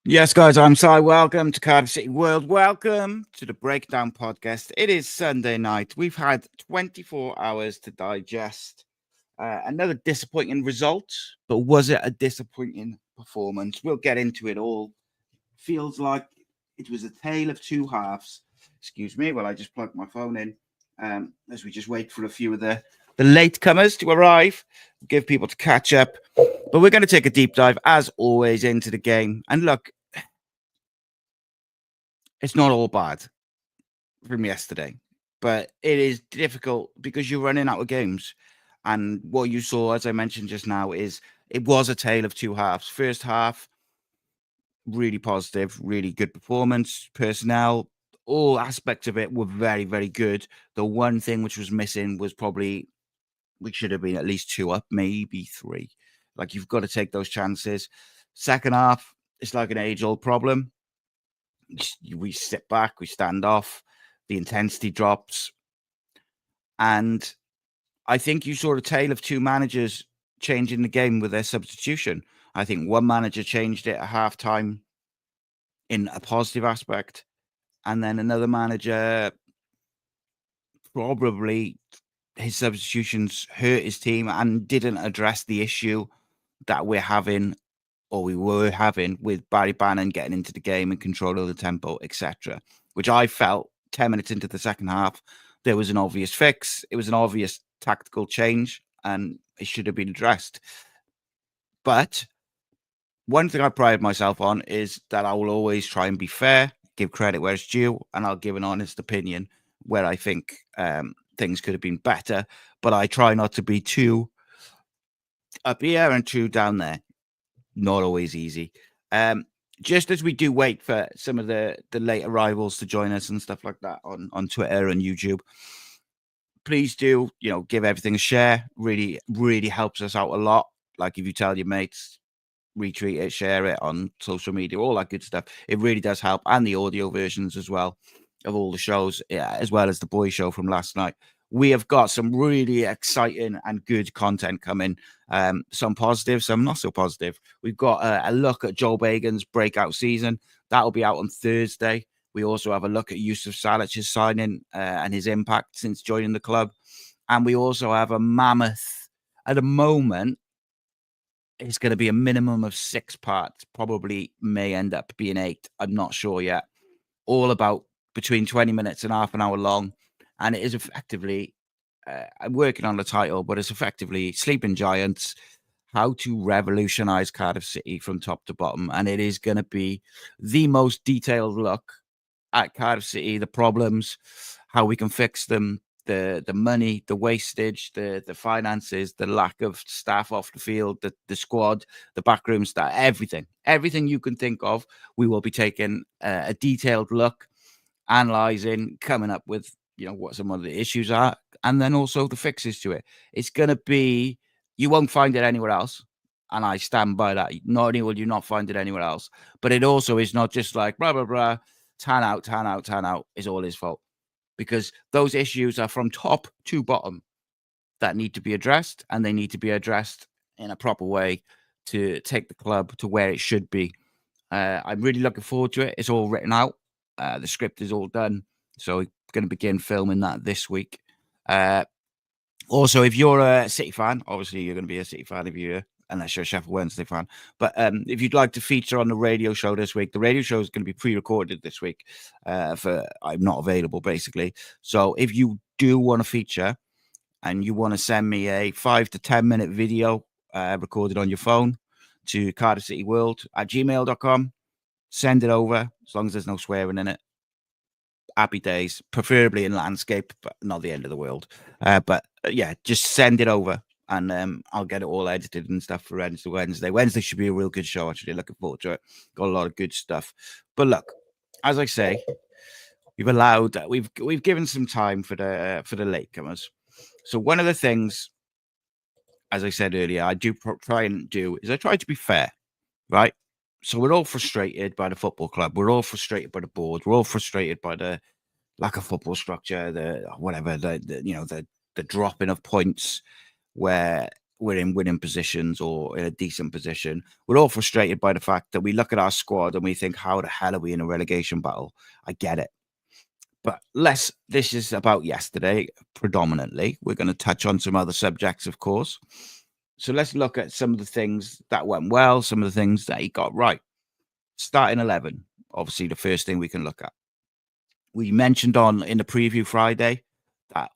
Yes, guys, I'm Si. Welcome to Cardiff City World. Welcome to the Breakdown Podcast. It is Sunday night. We've had 24 hours to digest another disappointing result, but was it a disappointing performance? We'll get into it all. Feels like it was a tale of two halves. Excuse me while I just plug my phone in as we just wait for a few of the latecomers to arrive, give people to catch up. But we're going to take a deep dive, as always, into the game. And look, it's not all bad from yesterday, but it is difficult because you're running out of games. And what you saw, as I mentioned just now, is it was a tale of two halves. First half, really positive, really good performance, personnel, all aspects of it were very, very good. The one thing which was missing was probably we should have been at least two up, maybe three. Like you've got to take those chances. Second half, it's like an age-old problem. We sit back, we stand off, the intensity drops. And I think you saw a tale of two managers changing the game with their substitution. I think one manager changed it at halftime in a positive aspect, and then another manager probably his substitutions hurt his team and didn't address the issue that we're having or we were having with Barry Bannon getting into the game and control of the tempo, etc. Which I felt 10 minutes into the second half, there was an obvious fix. It was an obvious tactical change and it should have been addressed. But one thing I pride myself on is that I will always try and be fair, give credit where it's due, and I'll give an honest opinion where I think things could have been better. But I try not to be too up here and too down there. Not always easy. Just as we do wait for some of the late arrivals to join us and stuff like that on Twitter and YouTube, please do, give everything a share. Really, really helps us out a lot. Like if you tell your mates, retweet it, share it on social media, all that good stuff. It really does help. And the audio versions as well of all the shows, as well as the boys show from last night. We have got some really exciting and good content coming. Some positive, some not so positive. We've got a look at Joel Bagan's breakout season. That'll be out on Thursday. We also have a look at Yusuf Salic's signing and his impact since joining the club. And we also have a mammoth, at the moment, it's going to be a minimum of 6 parts, probably may end up being 8. I'm not sure yet. All about between 20 minutes and half an hour long. And it is effectively, I'm working on the title, but it's effectively Sleeping Giants, how to revolutionize Cardiff City from top to bottom. And it is going to be the most detailed look at Cardiff City, the problems, how we can fix them, the money, the wastage, the finances, the lack of staff off the field, the squad, the backroom staff, everything you can think of. We will be taking a detailed look, analysing, coming up with what some of the issues are, and then also the fixes to it. It's going to be, you won't find it anywhere else. And I stand by that. Not only will you not find it anywhere else, but it also is not just like, blah, blah, blah, tan out is all his fault. Because those issues are from top to bottom that need to be addressed, and they need to be addressed in a proper way to take the club to where it should be. I'm really looking forward to it. It's all written out. The script is all done. So we're going to begin filming that this week. Also, if you're a City fan, obviously you're going to be a City fan if you're, unless you're a Sheffield Wednesday fan. But if you'd like to feature on the radio show this week, the radio show is going to be pre-recorded this week. I'm not available, basically. So if you do want to feature and you want to send me a 5 to 10 minute video recorded on your phone to CardiffCityWorld at gmail.com, send it over, as long as there's no swearing in it. Happy days, preferably in landscape, but not the end of the world. But yeah, just send it over and I'll get it all edited and stuff for Wednesday. Wednesday should be a real good show, actually. Looking forward to it. Got a lot of good stuff. But look, as I say, we've given some time for the latecomers. So one of the things, as I said earlier, I do try and do is I try to be fair, right? So we're all frustrated by the football club. We're all frustrated by the board. We're all frustrated by the lack of football structure, the dropping of points, where we're in winning positions or in a decent position. We're all frustrated by the fact that we look at our squad and we think, how the hell are we in a relegation battle? I get it. But this is about yesterday predominantly. We're going to touch on some other subjects, of course. So let's look at some of the things that went well, some of the things that he got right. Starting 11, obviously the first thing we can look at. We mentioned in the preview Friday that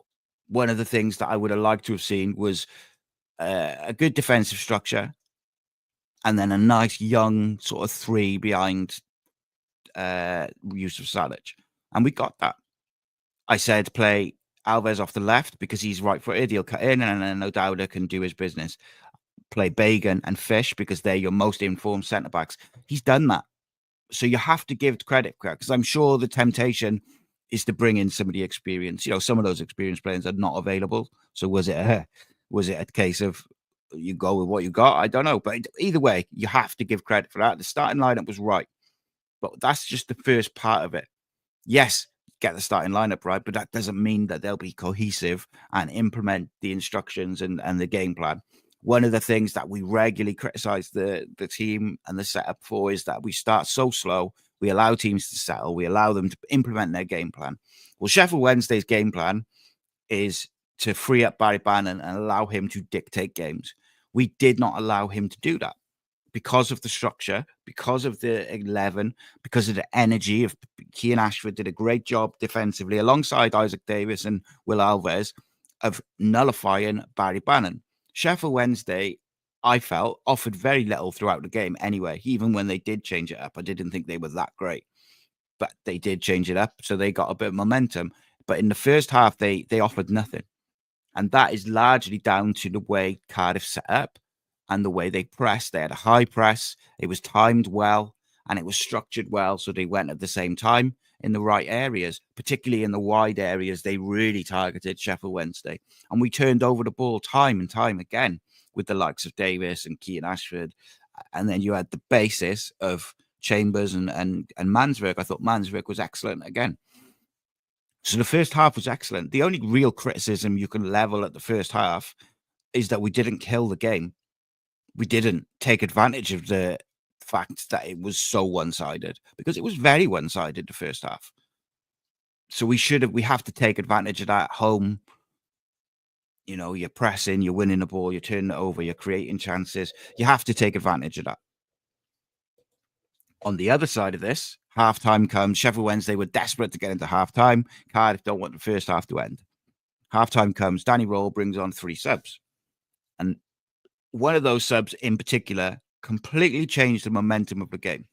one of the things that I would have liked to have seen was a good defensive structure and then a nice young sort of three behind Yusuf Salic. And we got that. I said play Alves off the left because he's right-footed. He'll cut in and then O'Dowda can do his business. Play Bagan and Fish because they're your most informed centre-backs. He's done that. So you have to give credit because I'm sure the temptation is to bring in some of the experience. You know, some of those experienced players are not available. So was it a case of you go with what you got? I don't know. But either way, you have to give credit for that. The starting lineup was right. But that's just the first part of it. Yes, get the starting lineup right, but that doesn't mean that they'll be cohesive and implement the instructions and the game plan. One of the things that we regularly criticize the team and the setup for is that we start so slow. We allow teams to settle. We allow them to implement their game plan. Well, Sheffield Wednesday's game plan is to free up Barry Bannon and allow him to dictate games. We did not allow him to do that because of the structure, because of the 11, because of the energy of Cian Ashford did a great job defensively alongside Isaac Davis and Will Alves of nullifying Barry Bannon. Sheffield Wednesday, I felt, offered very little throughout the game anyway. Even when they did change it up, I didn't think they were that great. But they did change it up, so they got a bit of momentum. But in the first half, they offered nothing. And that is largely down to the way Cardiff set up and the way they pressed. They had a high press. It was timed well and it was structured well. So they went at the same time in the right areas, particularly in the wide areas. They really targeted Sheffield Wednesday. And we turned over the ball time and time again with the likes of Davis and Cian Ashford. And then you had the basis of Chambers and Manswerk. I thought Manswerk was excellent again. So the first half was excellent. The only real criticism you can level at the first half is that we didn't kill the game. We didn't take advantage of the fact that it was so one-sided because it was very one-sided the first half. So we have to take advantage of that home. You know, you're pressing, you're winning the ball, you're turning it over, you're creating chances. You have to take advantage of that. On the other side of this, halftime comes. Sheffield Wednesday were desperate to get into halftime. Cardiff don't want the first half to end. Halftime comes. Danny Rohl brings on 3 subs. And one of those subs in particular completely changed the momentum of the game.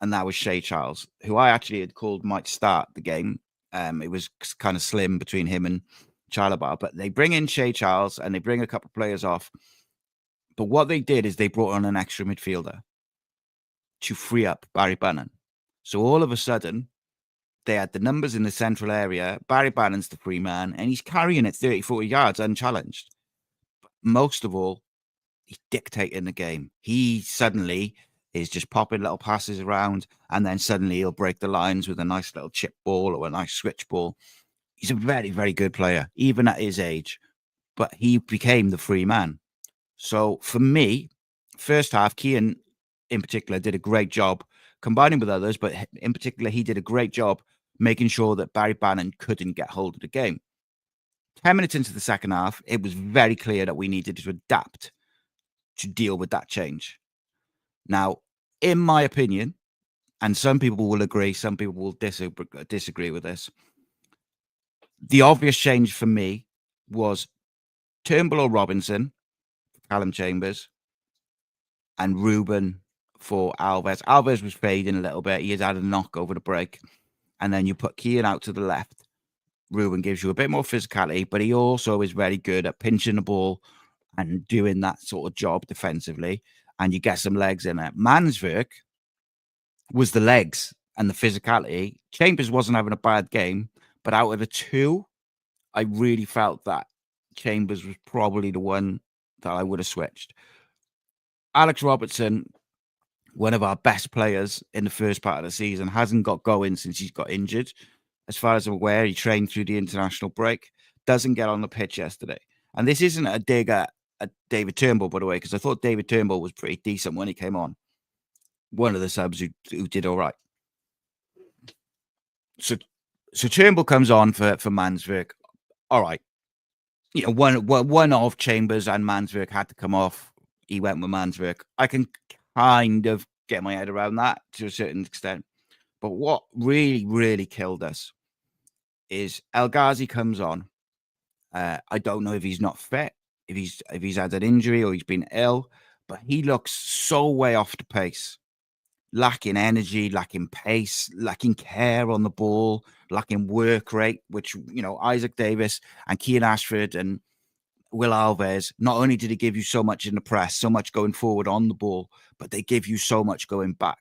And that was Shea Charles, who I actually had called might start the game. It was kind of slim between him and Chalabar. But they bring in Shea Charles and they bring a couple of players off. But what they did is they brought on an extra midfielder to free up Barry Bannon. So all of a sudden, they had the numbers in the central area. Barry Bannon's the free man, and he's carrying it 30, 40 yards unchallenged. But most of all, he's dictating the game. He suddenly is just popping little passes around, and then suddenly he'll break the lines with a nice little chip ball or a nice switch ball. He's a very, very good player, even at his age. But he became the free man. So for me, first half, Cian in particular did a great job combining with others, but in particular, he did a great job making sure that Barry Bannon couldn't get hold of the game. 10 minutes into the second half, it was very clear that we needed to adapt to deal with that change. Now, in my opinion, and some people will agree, some people will disagree with this, the obvious change for me was Turnbull or Robinson, Callum Chambers, and Ruben for Alves. Alves was fading a little bit. He had a knock over the break. And then you put Cian out to the left. Ruben gives you a bit more physicality, but he also is very good at pinching the ball and doing that sort of job defensively. And you get some legs in it. Manswerk was the legs and the physicality. Chambers wasn't having a bad game, but out of the two, I really felt that Chambers was probably the one that I would have switched. Alex Robertson, one of our best players in the first part of the season, hasn't got going since he's got injured. As far as I'm aware, he trained through the international break, doesn't get on the pitch yesterday. And this isn't a dig at at David Turnbull, by the way, because I thought David Turnbull was pretty decent when he came on. One of the subs who did all right. So Turnbull comes on for Manswerk. All right. One of Chambers and Manswerk had to come off. He went with Manswerk. I can kind of get my head around that to a certain extent. But what really, really killed us is El Ghazi comes on. I don't know if he's not fit, if he's had an injury or he's been ill, but he looks so way off the pace. Lacking energy, lacking pace, lacking care on the ball, lacking work rate, which, Isaac Davis and Kean Ashford and Will Alves, not only did he give you so much in the press, so much going forward on the ball, but they give you so much going back.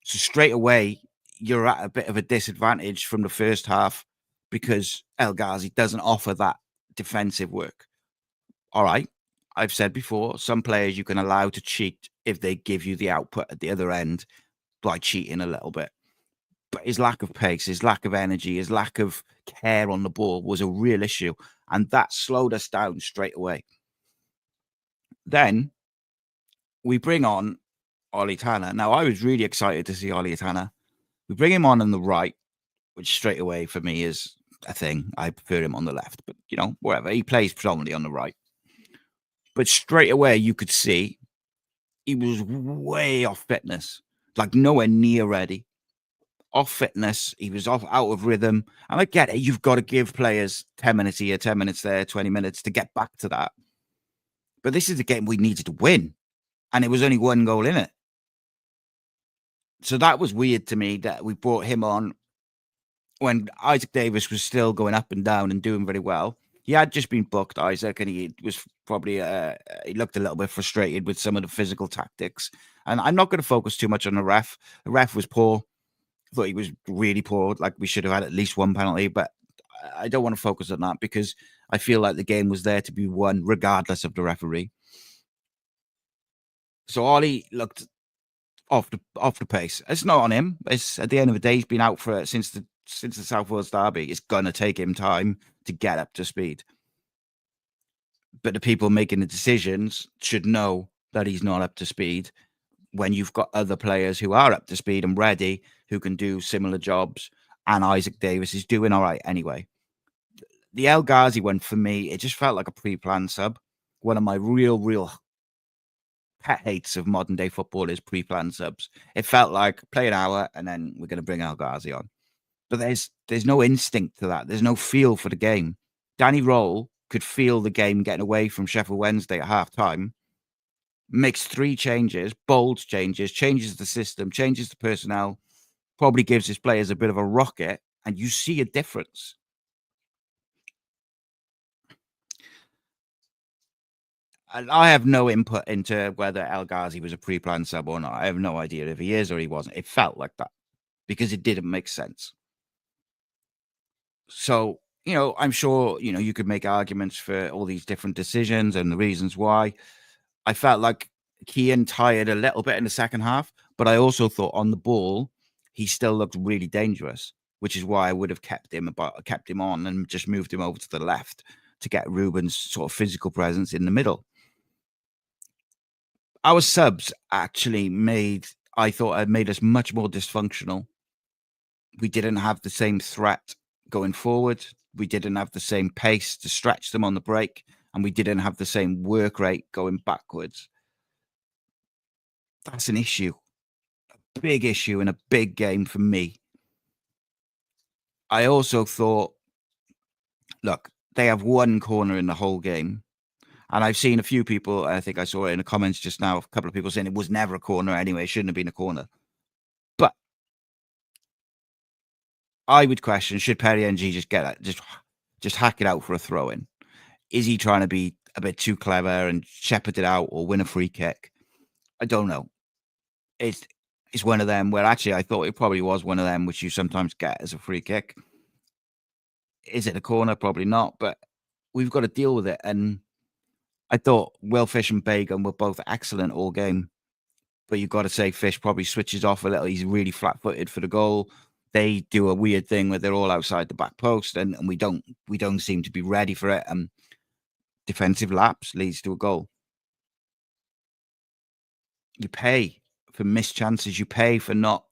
So straight away, you're at a bit of a disadvantage from the first half because El Ghazi doesn't offer that defensive work. All right. I've said before, some players you can allow to cheat if they give you the output at the other end by cheating a little bit. But his lack of pace, his lack of energy, his lack of care on the ball was a real issue. And that slowed us down straight away. Then we bring on Ollie Tanner. Now, I was really excited to see Ollie Tanner. We bring him on the right, which straight away for me is a thing. I prefer him on the left, but, whatever. He plays predominantly on the right. But straight away, you could see he was way off fitness, like nowhere near ready. Off fitness, he was out of rhythm. And I get it, you've got to give players 10 minutes here, 10 minutes there, 20 minutes to get back to that. But this is a game we needed to win, and it was only one goal in it. So that was weird to me that we brought him on when Isaac Davis was still going up and down and doing very well. He had just been booked, Isaac, and he was probably he looked a little bit frustrated with some of the physical tactics. And I'm not going to focus too much on the ref. The ref was poor. I thought he was really poor. Like, we should have had at least one penalty, but I don't want to focus on that because I feel like the game was there to be won regardless of the referee. So Ollie looked off the pace. It's not on him. It's at the end of the day, he's been out for since the South Wales derby. It's gonna take him time to get up to speed. But the people making the decisions should know that he's not up to speed when you've got other players who are up to speed and ready, who can do similar jobs, and Isaac Davis is doing all right anyway. The El Ghazi one, for me, it just felt like a pre-planned sub. One of my real pet hates of modern day football is pre-planned subs. It felt like play an hour and then we're going to bring El Ghazi on. But there's no instinct to that. There's no feel for the game. Danny Rohl could feel the game getting away from Sheffield Wednesday at half-time, makes 3 changes, bold changes, changes the system, changes the personnel, probably gives his players a bit of a rocket, and you see a difference. And I have no input into whether El Ghazi was a pre-planned sub or not. I have no idea if he is or he wasn't. It felt like that because it didn't make sense. So, I'm sure, you could make arguments for all these different decisions and the reasons why. I felt like Kean tired a little bit in the second half, but I also thought on the ball, he still looked really dangerous, which is why I would have kept him on and just moved him over to the left to get Ruben's sort of physical presence in the middle. Our subs actually made us much more dysfunctional. We didn't have the same threat going forward. We didn't have the same pace to stretch them on the break, and we didn't have the same work rate going backwards. That's an issue, a big issue in a big game for me. I also thought, look, they have one corner in the whole game. And I've seen a few people, I think I saw it in the comments just now, a couple of people saying it was never a corner anyway. It shouldn't have been a corner. But I would question, should Perry NG just get it, just hack it out for a throw-in? Is he trying to be a bit too clever and shepherd it out or win a free kick? I don't know. It's one of them where actually I thought it probably was one of them which you sometimes get as a free kick. Is it a corner? Probably not, but we've got to deal with it. And I thought Will Fish and Bagan were both excellent all game. But you've got to say Fish probably switches off a little. He's really flat-footed for the goal. They do a weird thing where they're all outside the back post, and we don't seem to be ready for it. defensive lapse leads to a goal. You pay for missed chances. You pay for not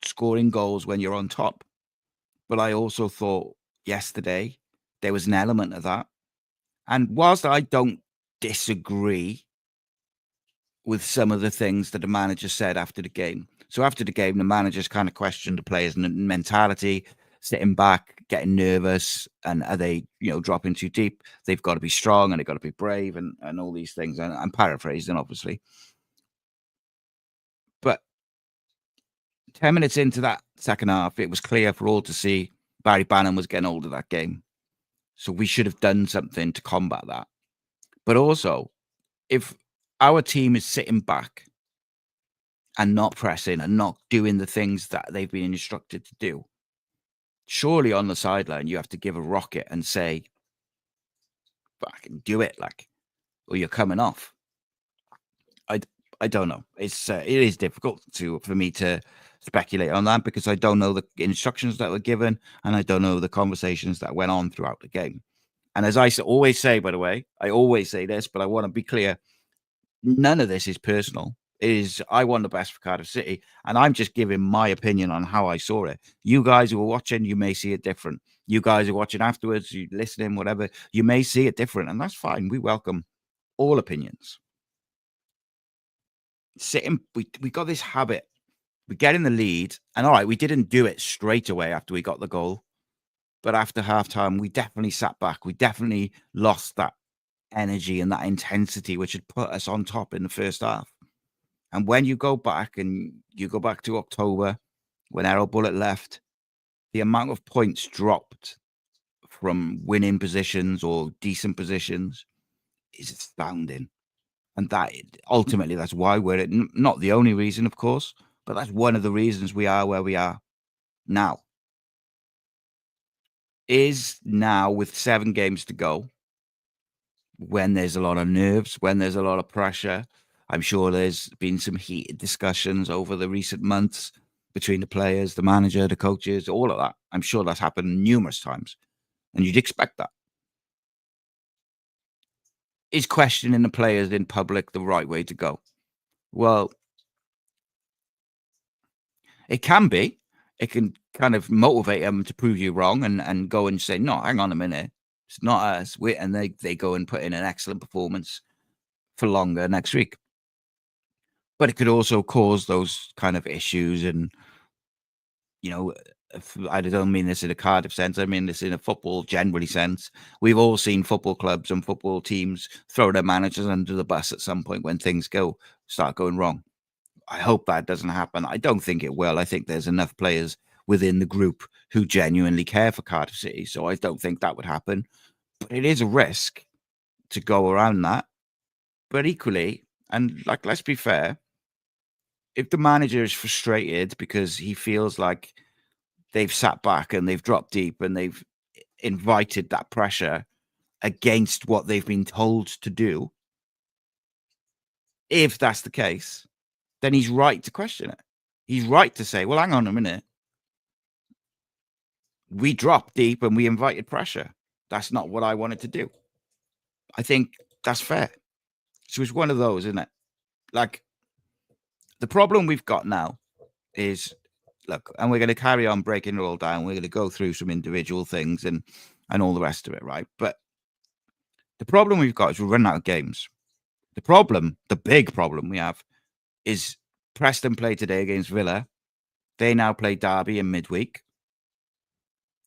scoring goals when you're on top. But I also thought yesterday there was an element of that. And whilst I don't disagree with some of the things that the manager said after the game. So after the game, the managers kind of questioned the players' mentality, sitting back, getting nervous, and are they, dropping too deep? They've got to be strong and they've got to be brave and all these things. And I'm paraphrasing, obviously. But 10 minutes into that second half, it was clear for all to see Barry Bannon was getting hold of that game. So we should have done something to combat that. But also, if our team is sitting back and not pressing and not doing the things that they've been instructed to do, surely on the sideline you have to give a rocket and say, "Fucking do it," or you're coming off. I don't know. It is difficult for me to speculate on that because I don't know the instructions that were given and I don't know the conversations that went on throughout the game. And as I always say, by the way, I always say this, but I want to be clear: none of this is personal. I want the best for Cardiff City, and I'm just giving my opinion on how I saw it. You guys who are watching, you may see it different. You guys who are watching afterwards, you listening, whatever, you may see it different, and that's fine. We welcome all opinions. We got this habit. We get in the lead, and all right, we didn't do it straight away after we got the goal, but after halftime, we definitely sat back. We definitely lost that energy and that intensity, which had put us on top in the first half. And when you go back to October, when Errol Bullitt left, the amount of points dropped from winning positions or decent positions is astounding. And that ultimately, that's why we're not the only reason, of course, but that's one of the reasons we are where we are now. Is now with 7 games to go, when there's a lot of nerves, when there's a lot of pressure. I'm sure there's been some heated discussions over the recent months between the players, the manager, the coaches, all of that. I'm sure that's happened numerous times, and you'd expect that. Is questioning the players in public the right way to go? Well, it can be. It can kind of motivate them to prove you wrong and go and say, no, hang on a minute. It's not us. And they go and put in an excellent performance for longer next week. But it could also cause those kind of issues. And, I don't mean this in a Cardiff sense. I mean this in a football generally sense. We've all seen football clubs and football teams throw their managers under the bus at some point when things start going wrong. I hope that doesn't happen. I don't think it will. I think there's enough players within the group who genuinely care for Cardiff City. So I don't think that would happen. But it is a risk to go around that. But equally, and let's be fair, if the manager is frustrated because he feels like they've sat back and they've dropped deep and they've invited that pressure against what they've been told to do, if that's the case, then he's right to question it. He's right to say, well, hang on a minute. We dropped deep and we invited pressure. That's not what I wanted to do. I think that's fair. So it's one of those, isn't it? The problem we've got now is, look, and we're going to carry on breaking it all down. We're going to go through some individual things and all the rest of it, right? But the problem we've got is we're running out of games. The big problem we have is Preston played today against Villa. They now play Derby in midweek.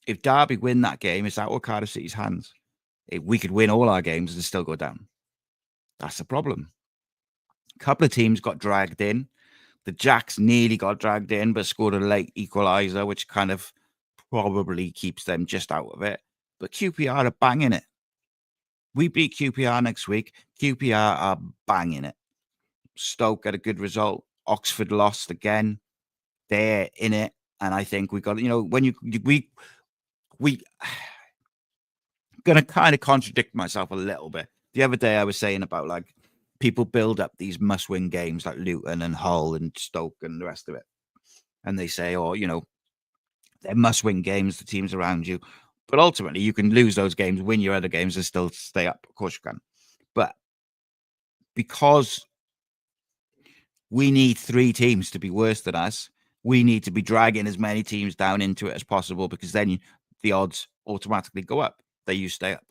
If Derby win that game, it's out of Cardiff City's hands. If we could win all our games and still go down. That's the problem. A couple of teams got dragged in. The Jacks nearly got dragged in, but scored a late equaliser, which kind of probably keeps them just out of it. But QPR are banging it. We beat QPR next week. QPR are banging it. Stoke had a good result. Oxford lost again. They're in it. And I think we got, when we going to kind of contradict myself a little bit. The other day I was saying about people build up these must-win games like Luton and Hull and Stoke and the rest of it. And they say, they're must-win games, the teams around you. But ultimately, you can lose those games, win your other games, and still stay up. Of course, you can. But because we need 3 teams to be worse than us, we need to be dragging as many teams down into it as possible, because then the odds automatically go up. You stay up.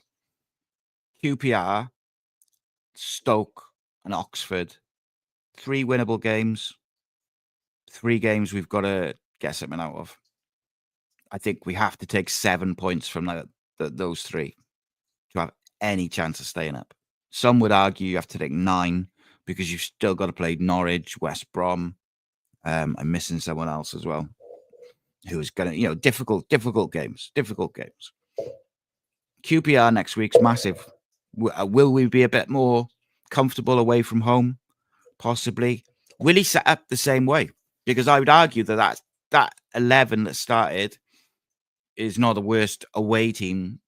QPR, Stoke, and Oxford. 3 winnable games. 3 games we've got to get something out of. I think we have to take 7 points from those 3 to have any chance of staying up. Some would argue you have to take 9 because you've still got to play Norwich, West Brom. I'm missing someone else as well who is going to, difficult games. QPR next week's massive. Will we be a bit more comfortable away from home? Possibly. Will he set up the same way? Because I would argue that 11 that started is not the worst away team,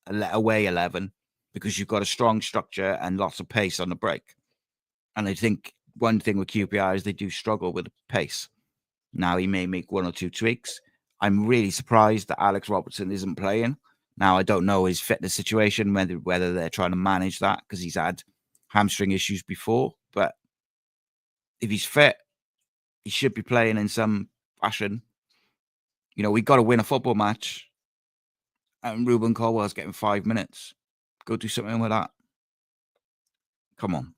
away 11, because you've got a strong structure and lots of pace on the break. And I think one thing with QPR is they do struggle with the pace. Now, he may make 1 or 2 tweaks. I'm really surprised that Alex Robertson isn't playing. Now, I don't know his fitness situation, whether they're trying to manage that, because he's had hamstring issues before. But if he's fit, he should be playing in some fashion. We got to win a football match, and Ruben Colwell's getting 5 minutes. Go do something with that. Come on.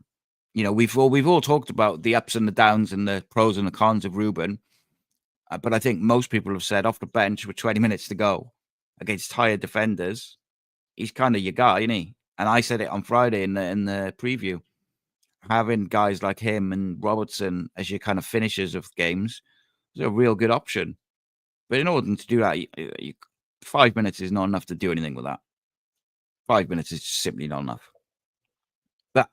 We've all talked about the ups and the downs and the pros and the cons of Ruben. But I think most people have said off the bench with 20 minutes to go against tired defenders, he's kind of your guy, isn't he? And I said it on Friday in the preview. Having guys like him and Robertson as your kind of finishers of games is a real good option. But in order to do that, 5 minutes is not enough to do anything with that. 5 minutes is just simply not enough. But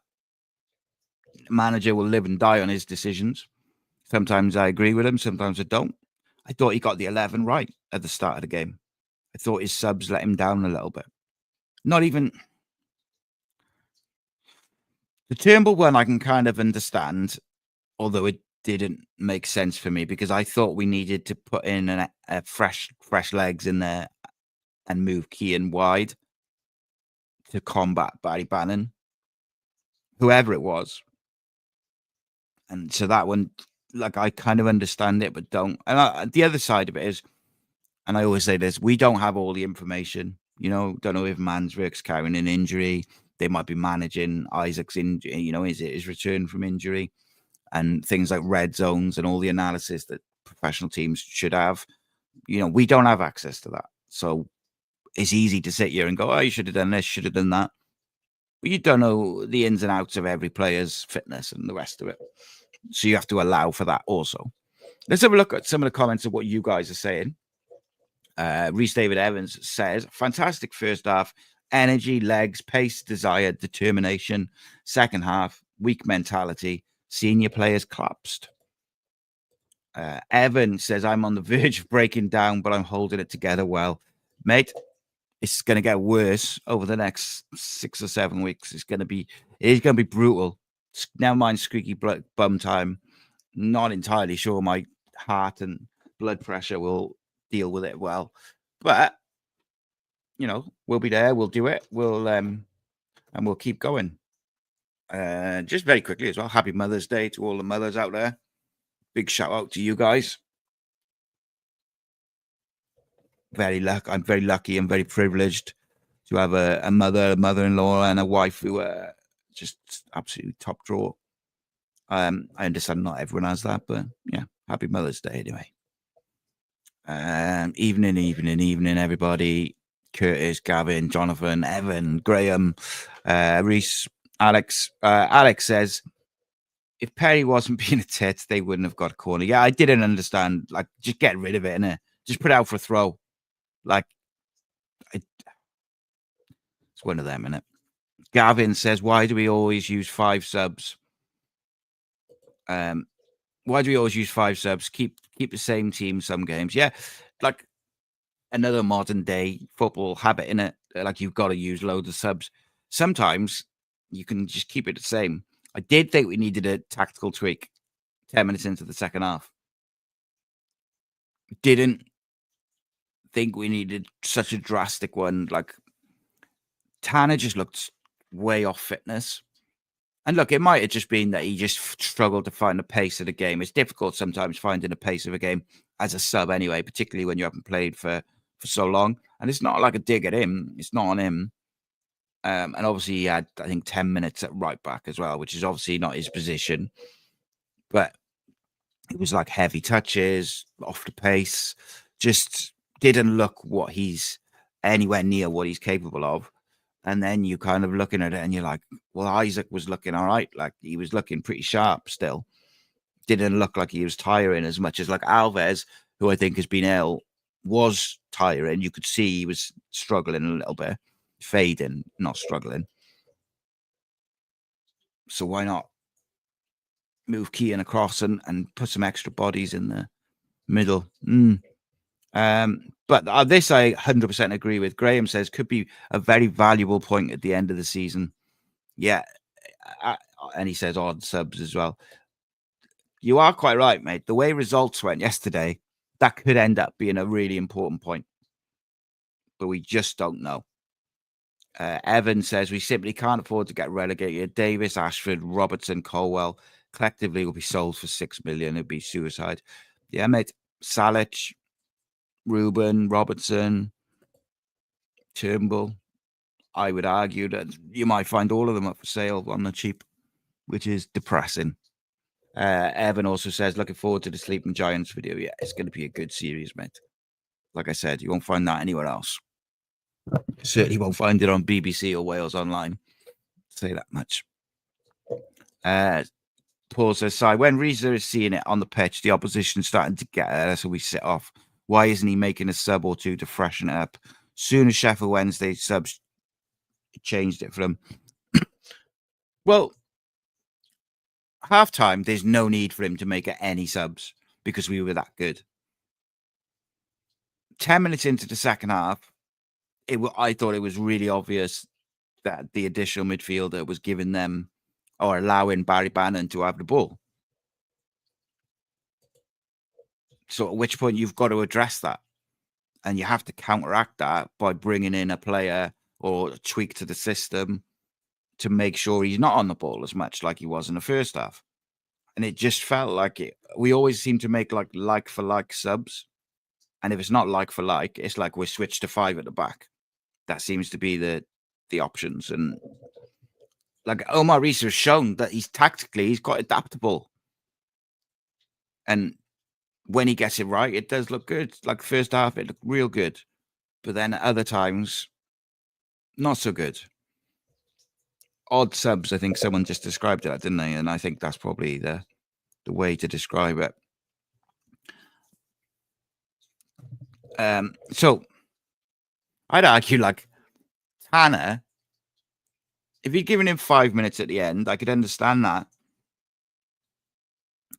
manager will live and die on his decisions. Sometimes I agree with him, sometimes I don't. I thought he got the 11 right at the start of the game. I thought his subs let him down a little bit. Not even the Turnbull one I can kind of understand, although it didn't make sense for me, because I thought we needed to put in a fresh legs in there and move Keane wide to combat Barry Bannon, whoever it was. And so that one, I kind of understand it, but don't. And the other side of it is, and I always say this, we don't have all the information. Don't know if Manswerk's carrying an injury. They might be managing Isaac's injury. Is it his return from injury? And things like red zones and all the analysis that professional teams should have. We don't have access to that. So it's easy to sit here and go, oh, you should have done this, should have done that. But you don't know the ins and outs of every player's fitness and the rest of it. So you have to allow for that also. Let's have a look at some of the comments of what you guys are saying. Rhys David Evans says, fantastic first half. Energy, legs, pace, desire, determination. Second half, weak mentality. Senior players collapsed. Evan says, I'm on the verge of breaking down, but I'm holding it together well. Mate, it's going to get worse over the next 6 or 7 weeks. It is going to be brutal. Never mind squeaky bum time. Not entirely sure my heart and blood pressure will deal with it well. But, we'll be there. We'll do it. And we'll keep going. Just very quickly as well, happy Mother's Day to all the mothers out there. Big shout out to you guys. I'm very lucky and very privileged to have a mother-in-law, and a wife who are just absolutely top drawer. I understand not everyone has that, but yeah, happy Mother's Day anyway. Evening, everybody. Curtis, Gavin, Jonathan, Evan, Graham, Rhys, Alex. Alex says, if Perry wasn't being a tit, they wouldn't have got a corner. Yeah, I didn't understand. Just get rid of it, innit? Just put it out for a throw. It's one of them, innit? Gavin says, why do we always use 5 subs? Why do we always use 5 subs? Keep the same team some games. Yeah, another modern day football habit, innit? You've got to use loads of subs. Sometimes you can just keep it the same. I did think we needed a tactical tweak 10 minutes into the second half. Didn't think we needed such a drastic one. Like, Tanner just looked way off fitness. And look, it might have just been that he just struggled to find the pace of the game. It's difficult sometimes finding the pace of a game as a sub anyway, particularly when you haven't played for so long. And it's not like a dig at him. It's not on him. And obviously he had, I think, 10 minutes at right back as well, which is obviously not his position. But it was like heavy touches, off the pace, just didn't look what he's anywhere near what he's capable of. And then you kind of looking at it and you're like, well, Isaac was looking all right. Like, he was looking pretty sharp still. Didn't look like he was tiring as much as like Alves, who I think has been ill, was tiring. You could see he was struggling a little bit, fading, not struggling. So why not move Keane across and put some extra bodies in the middle? But this I 100% agree with. Graham says could be a very valuable point at the end of the season. Yeah. And he says odd subs as well. You are quite right, mate. The way results went yesterday, that could end up being a really important point. But we just don't know. Evan says we simply can't afford to get relegated. Davis, Ashford, Robertson, Colwell collectively will be sold for 6 million. It'd be suicide. Yeah, mate. Salic, Ruben, Robertson, Turnbull. I would argue that you might find all of them up for sale on the cheap, which is depressing. Evan also says, looking forward to the Sleeping Giants video. Yeah, it's going to be a good series, mate. Like I said, you won't find that anywhere else. Certainly won't find it on BBC or Wales Online. Say that much. Paul says, Si, when Rhys is seeing it on the pitch, the opposition starting to get there, so we sit off. Why isn't he making a sub or two to freshen it up? Soon as Sheffield Wednesday subs changed it for him. Well, half time, there's no need for him to make any subs because we were that good. 10 minutes into the second half, I thought it was really obvious that the additional midfielder was giving them or allowing Barry Bannon to have the ball. So at which point you've got to address that. And you have to counteract that by bringing in a player or a tweak to the system to make sure he's not on the ball as much like he was in the first half. And it just felt like it. We always seem to make like for like subs. And if it's not like for like, it's like we switch to 5 at the back. That seems to be the options. And like Omar Rhys has shown that he's quite adaptable. And when he gets it right, it does look good. Like first half, it looked real good. But then at other times, not so good. Odd subs, I think someone just described that, didn't they? And I think that's probably the way to describe it. So I'd argue like Tanner, if he'd given him 5 minutes at the end, I could understand that.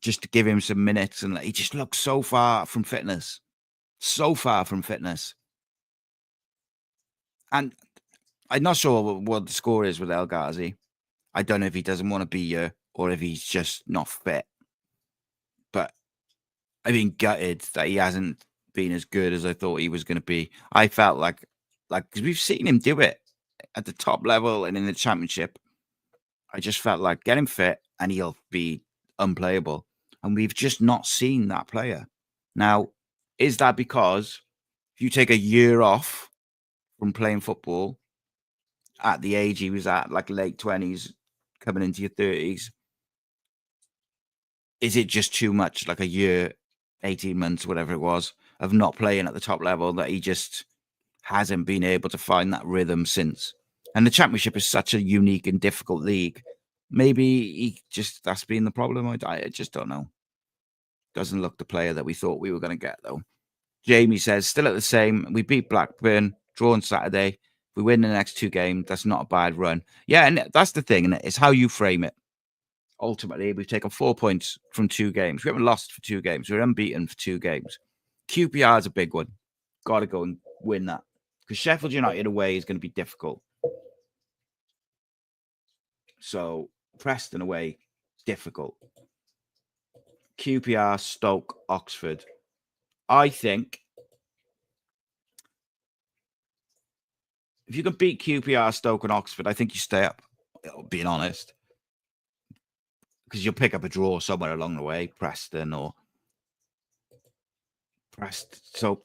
Just to give him some minutes, and he just looked so far from fitness. So far from fitness. And I'm not sure what the score is with El Ghazi. I don't know if he doesn't want to be here or if he's just not fit. But I've been gutted that he hasn't been as good as I thought he was going to be. I felt like because we've seen him do it at the top level and in the championship. I just felt like get him fit and he'll be unplayable. And we've just not seen that player. Now, is that because if you take a year off from playing football at the age he was at, like late 20s, coming into your 30s, is it just too much, like a year, 18 months, whatever it was, of not playing at the top level that he just hasn't been able to find that rhythm since? And the championship is such a unique and difficult league. Maybe that's been the problem. I just don't know. Doesn't look the player that we thought we were going to get, though. Jamie says, still at the same. We beat Blackburn, draw on Saturday. If we win the next 2 games, that's not a bad run. Yeah, and that's the thing, and it's how you frame it. Ultimately, we've taken 4 points from 2 games. We haven't lost for 2 games. We're unbeaten for 2 games. QPR is a big one. Got to go and win that. Because Sheffield United away is going to be difficult. So Preston away, difficult. QPR, Stoke, Oxford. I think if you can beat QPR, Stoke, and Oxford, I think you stay up. Being honest, because you'll pick up a draw somewhere along the way, Preston or So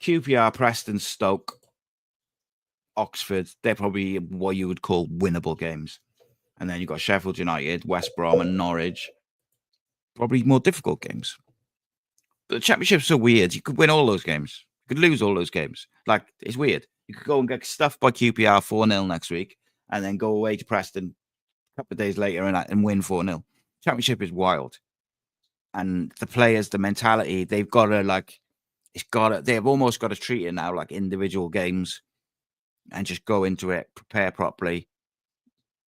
QPR, Preston, Stoke, Oxford, they're probably what you would call winnable games. And then you've got Sheffield United, West Brom, and Norwich. Probably more difficult games. But the Championship's so weird. You could win all those games. You could lose all those games. Like, it's weird. You could go and get stuffed by QPR 4-0 next week and then go away to Preston a couple of days later and win 4-0. Championship is wild. And the players, the mentality, they've got to, they've almost got to treat it now like individual games and just go into it, prepare properly,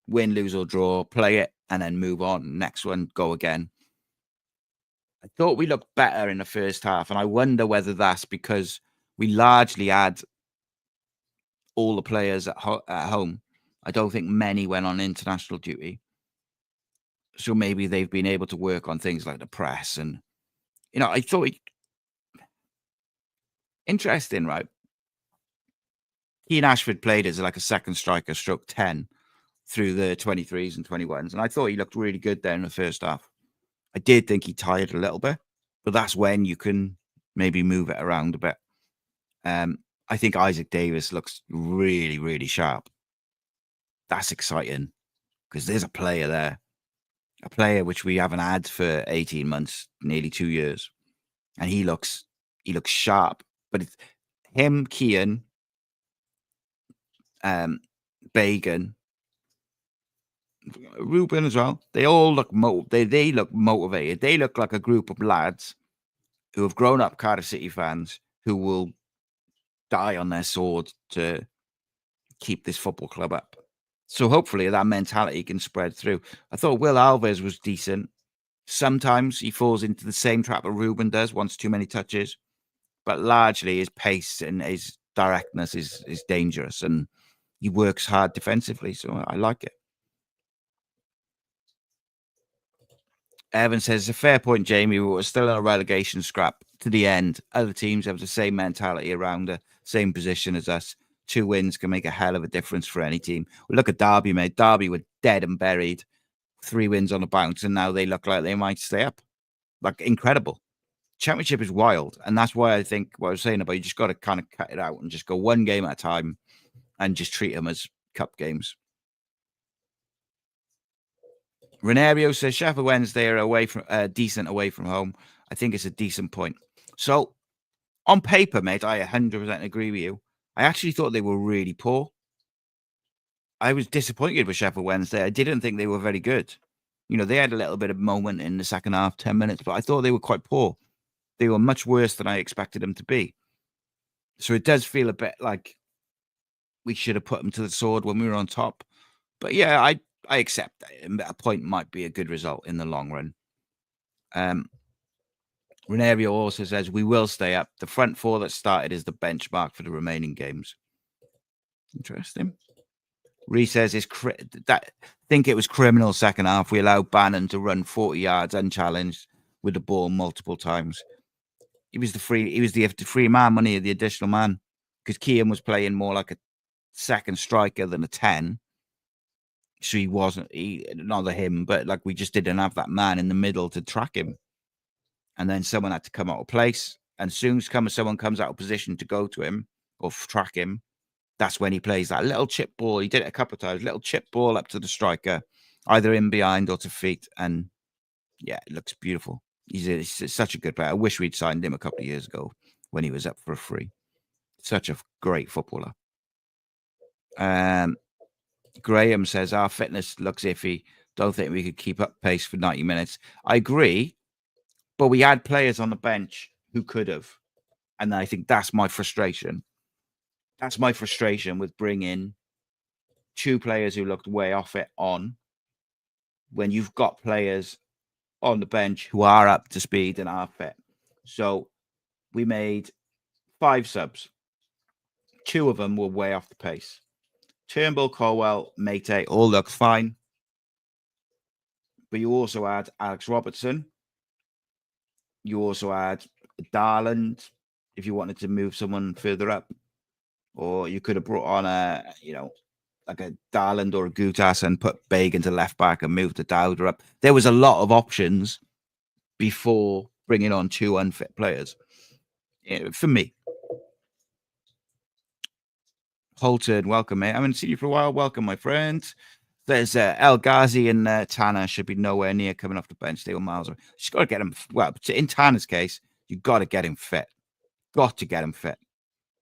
win, lose, or draw, play it, and then move on. Next one, go again. I thought we looked better in the first half, and I wonder whether that's because we largely had all the players at home. I don't think many went on international duty. So maybe they've been able to work on things like the press. And, I thought interesting, right? Ian Ashford played as like a second striker, stroke 10 through the 23s and 21s. And I thought he looked really good there in the first half. I did think he tired a little bit, but that's when you can maybe move it around a bit. I think Isaac Davis looks really, really sharp. That's exciting because there's a player there, a player which we haven't had for 18 months, nearly 2 years. And he looks sharp. But it's him, Kean, Bagan, Ruben as well. They all look they look motivated. They look like a group of lads who have grown up Cardiff City fans who will die on their sword to keep this football club up. So hopefully that mentality can spread through. I thought Will Alves was decent. Sometimes he falls into the same trap that Ruben does, wants too many touches, but largely his pace and his directness is dangerous, and he works hard defensively. So I like it. Evan says, a fair point, Jamie. We're still in a relegation scrap to the end. Other teams have the same mentality around the same position as us. 2 wins can make a hell of a difference for any team. We look at Derby, mate. Derby were dead and buried. 3 wins on the bounce, and now they look like they might stay up. Like, incredible. Championship is wild, and that's why I think what I was saying about you just got to kind of cut it out and just go one game at a time and just treat them as cup games. Renario says Sheffield Wednesday are away from decent away from home. I think it's a decent point. So on paper, mate, I 100% agree with you. I actually thought they were really poor. I was disappointed with Sheffield Wednesday. I didn't think they were very good. They had a little bit of moment in the second half, 10 minutes, but I thought they were quite poor. They were much worse than I expected them to be. So it does feel a bit like we should have put them to the sword when we were on top. But yeah, I accept that. A point might be a good result in the long run. Renario also says we will stay up. The front 4 that started is the benchmark for the remaining games. Interesting. Rhys says think it was criminal second half. We allowed Bannon to run 40 yards unchallenged with the ball multiple times. He was the free man money of the additional man because Kean was playing more like a second striker than a 10. So he wasn't not him, but like we just didn't have that man in the middle to track him. And then someone had to come out of place. And as soon as someone comes out of position to go to him or track him, that's when he plays that little chip ball. He did it a couple of times, little chip ball up to the striker, either in behind or to feet. And yeah, it looks beautiful. He's such a good player. I wish we'd signed him a couple of years ago when he was up for a free. Such a great footballer. Graham says our fitness looks iffy. Don't think we could keep up pace for 90 minutes. I agree, but we had players on the bench who could have. And I think that's my frustration. That's my frustration with bringing 2 players who looked way off it on when you've got players on the bench who are up to speed and are fit. So we made 5 subs. 2 of them were way off the pace. Turnbull, Colwell, Mate, all looked fine. But you also had Alex Robertson. You also had Darland, if you wanted to move someone further up. or you could have brought on like a Darland or a Gutas and put Beg into left back and moved the Dowder up. There was a lot of options before bringing on 2 unfit players. For me, Holton, welcome, mate. I haven't seen you for a while. Welcome, my friend. There's El Ghazi and Tanner should be nowhere near coming off the bench. They were miles away. Just got to get him. Well, in Tanner's case, you've got to get him fit. Got to get him fit.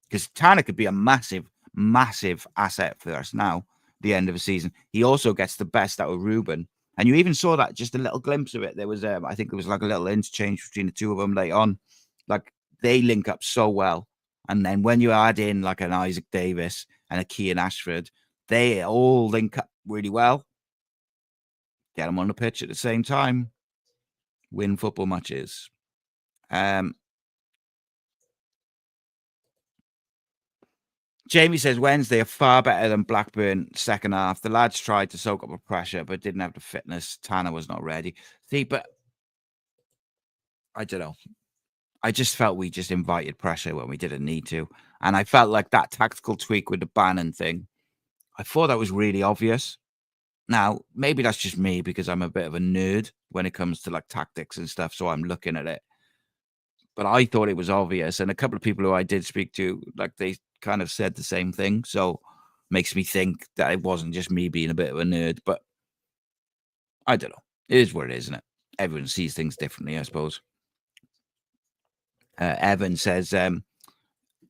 Because Tanner could be a massive, massive asset for us now, the end of the season. He also gets the best out of Ruben. And you even saw that, just a little glimpse of it. There was, I think it was like a little interchange between the two of them late on. Like, they link up so well. And then when you add in like an Isaac Davis and a Kean Ashford, they all link up really well. Get them on the pitch at the same time. Win football matches. Jamie says Wednesday are far better than Blackburn second half. The lads tried to soak up the pressure, but didn't have the fitness. Tanner was not ready. See, but I don't know. I just felt we just invited pressure when we didn't need to. And I felt like that tactical tweak with the Bannon thing, I thought that was really obvious. Now, maybe that's just me because I'm a bit of a nerd when it comes to like tactics and stuff. So I'm looking at it. But I thought it was obvious. And a couple of people who I did speak to, like they kind of said the same thing. So makes me think that it wasn't just me being a bit of a nerd. But I don't know. It is what it is, isn't it? Everyone sees things differently, I suppose. Evan says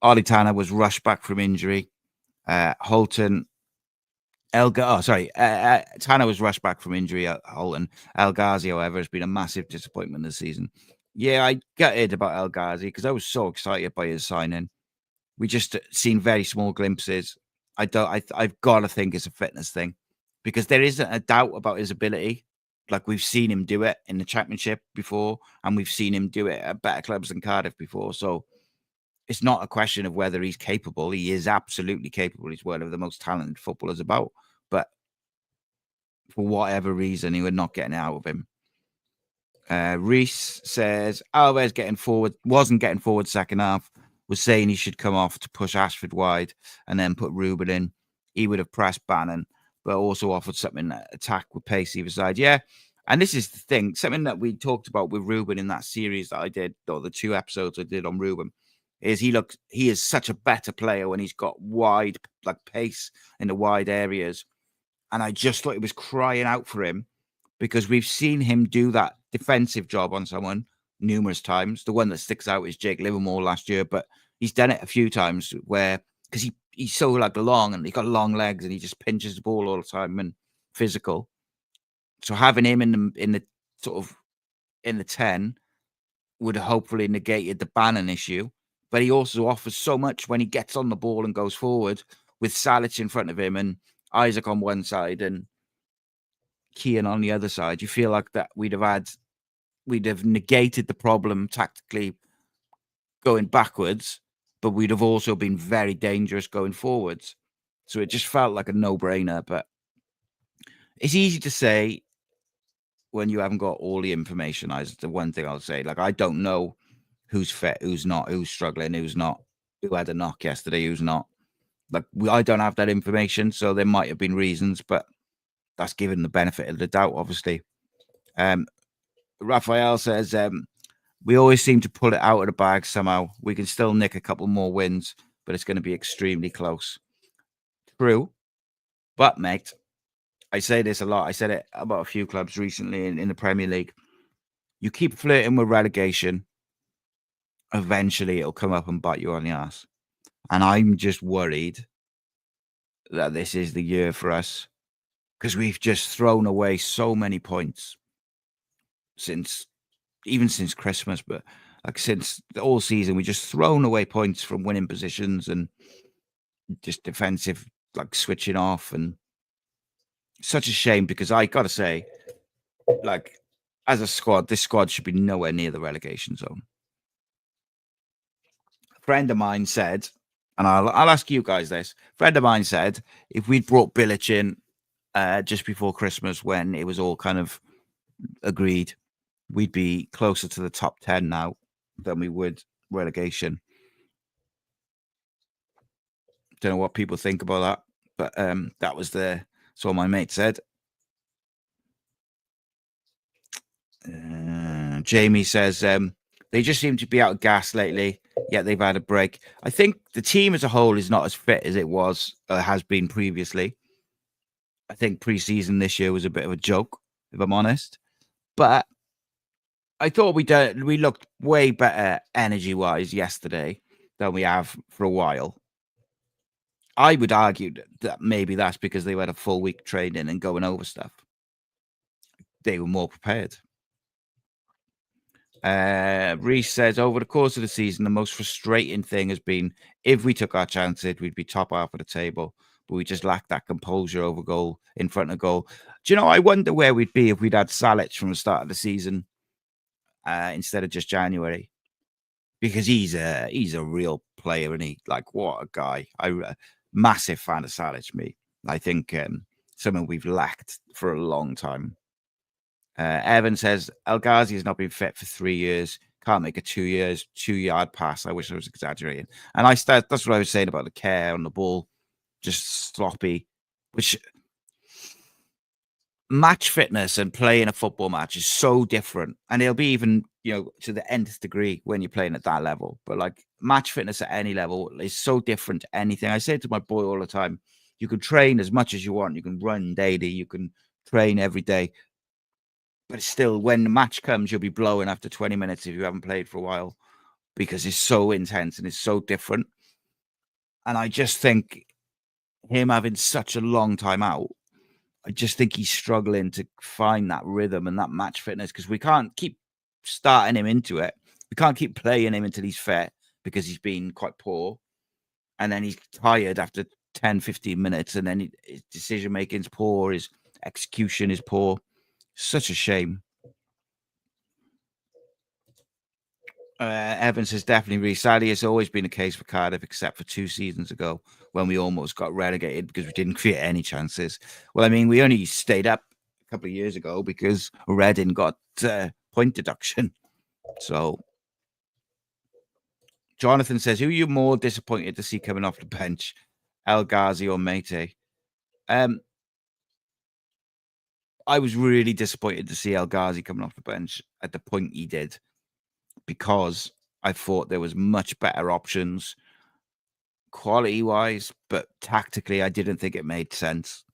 Ollie Tanner was rushed back from injury. Holton Tanner was rushed back from injury at Holton. El Ghazi, however, has been a massive disappointment this season. Yeah, I gutted about El Ghazi because I was so excited by his signing. We just seen very small glimpses. I've got to think it's a fitness thing because there isn't a doubt about his ability. Like we've seen him do it in the Championship before, and we've seen him do it at better clubs than Cardiff before. So it's not a question of whether he's capable. He is absolutely capable. He's one of the most talented footballers about. But for whatever reason, he was not getting it out of him. Rhys says Alves wasn't getting forward second half, was saying he should come off to push Ashford wide and then put Ruben in. He would have pressed Bannon, but also offered something that attack with pace either side. Yeah. And this is the thing, something that we talked about with Ruben in that series that I did, or the 2 episodes I did on Ruben, is he is such a better player when he's got wide, like pace in the wide areas. And I just thought it was crying out for him because we've seen him do that defensive job on someone numerous times. The one that sticks out is Jake Livermore last year, but he's done it a few times where, because he's so like long and he's got long legs and he just pinches the ball all the time and physical. So having him in the sort of in the 10 would have hopefully negated the Bannon issue. But he also offers so much when he gets on the ball and goes forward with Salic in front of him and Isaac on one side and Kean on the other side. You feel like that we'd have negated the problem tactically going backwards, but we'd have also been very dangerous going forwards. So it just felt like a no-brainer. But it's easy to say when you haven't got all the information. Is the one thing I'll say. Like, I don't know who's fit, who's not, who's struggling, who's not, who had a knock yesterday, who's not. Like, I don't have that information, so there might have been reasons, but that's given the benefit of the doubt, obviously. Raphael says, we always seem to pull it out of the bag somehow. We can still nick a couple more wins, but it's going to be extremely close. True. But, mate, I say this a lot. I said it about a few clubs recently in the Premier League. You keep flirting with relegation, eventually it'll come up and bite you on the ass. And I'm just worried that this is the year for us because we've just thrown away so many points since Christmas, but like since all season, we just thrown away points from winning positions and just defensive, like switching off, and such a shame because I gotta say, like as a squad, this squad should be nowhere near the relegation zone. A friend of mine said, and I'll ask you guys this. A friend of mine said if we'd brought Bilic in just before Christmas when it was all kind of agreed, we'd be closer to the top 10 now than we would relegation. Don't know what people think about that, but that was that's what my mate said. Jamie says they just seem to be out of gas lately, yet they've had a break. I think the team as a whole is not as fit as it was has been previously. I think pre-season this year was a bit of a joke, if I'm honest. But I thought we looked way better energy-wise yesterday than we have for a while. I would argue that maybe that's because they had a full week training and going over stuff. They were more prepared. Rhys says, over the course of the season, the most frustrating thing has been if we took our chances, we'd be top half of the table, but we just lacked that composure over goal, in front of goal. Do you know, I wonder where we'd be if we'd had Salic from the start of the season instead of just January, because he's a real player, and he, like, what a guy. Massive fan of Salic, me. I think someone we've lacked for a long time. Evan says, El Ghazi has not been fit for 3 years. Can't make a 2-yard pass. I wish I was exaggerating. And that's what I was saying about the care on the ball. Just sloppy. Which match fitness and playing a football match is so different. And it'll be even, to the nth degree when you're playing at that level. But like match fitness at any level is so different to anything. I say to my boy all the time, you can train as much as you want. You can run daily. You can train every day. But still, when the match comes, you'll be blowing after 20 minutes if you haven't played for a while, because it's so intense and it's so different. And I just think him having such a long time out, I just think he's struggling to find that rhythm and that match fitness, because we can't keep starting him into it. We can't keep playing him until he's fit, because he's been quite poor. And then he's tired after 10, 15 minutes. And then his decision-making is poor. His execution is poor. Such a shame. Evans says, definitely really sadly. It's always been the case for Cardiff, except for 2 seasons ago when we almost got relegated because we didn't create any chances. Well, I mean, we only stayed up a couple of years ago because Reading got point deduction. So Jonathan says, who are you more disappointed to see coming off the bench, El Ghazi or Matty? I was really disappointed to see El Ghazi coming off the bench at the point he did, because I thought there was much better options quality-wise, but tactically, I didn't think it made sense.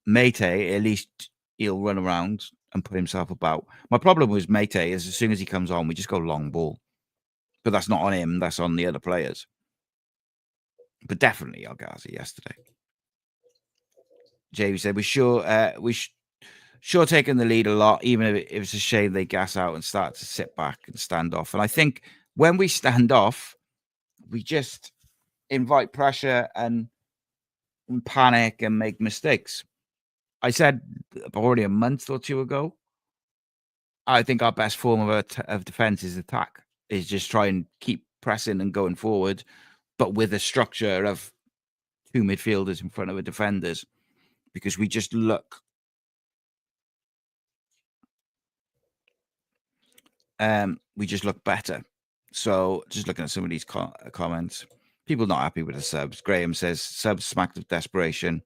Matty, at least he'll run around and put himself about. My problem with Matty is as soon as he comes on, we just go long ball. But that's not on him, that's on the other players. But definitely El Ghazi yesterday. Jamie said, we sure taking the lead a lot, even if it's a shame they gas out and start to sit back and stand off. And I think when we stand off, we just invite pressure and panic and make mistakes. I said already a month or 2 ago, I think our best form of defense is attack, is just try and keep pressing and going forward, but with a structure of 2 midfielders in front of the defenders, because we just look better. So just looking at some of these comments, people not happy with the subs. Graham says subs smacked of desperation,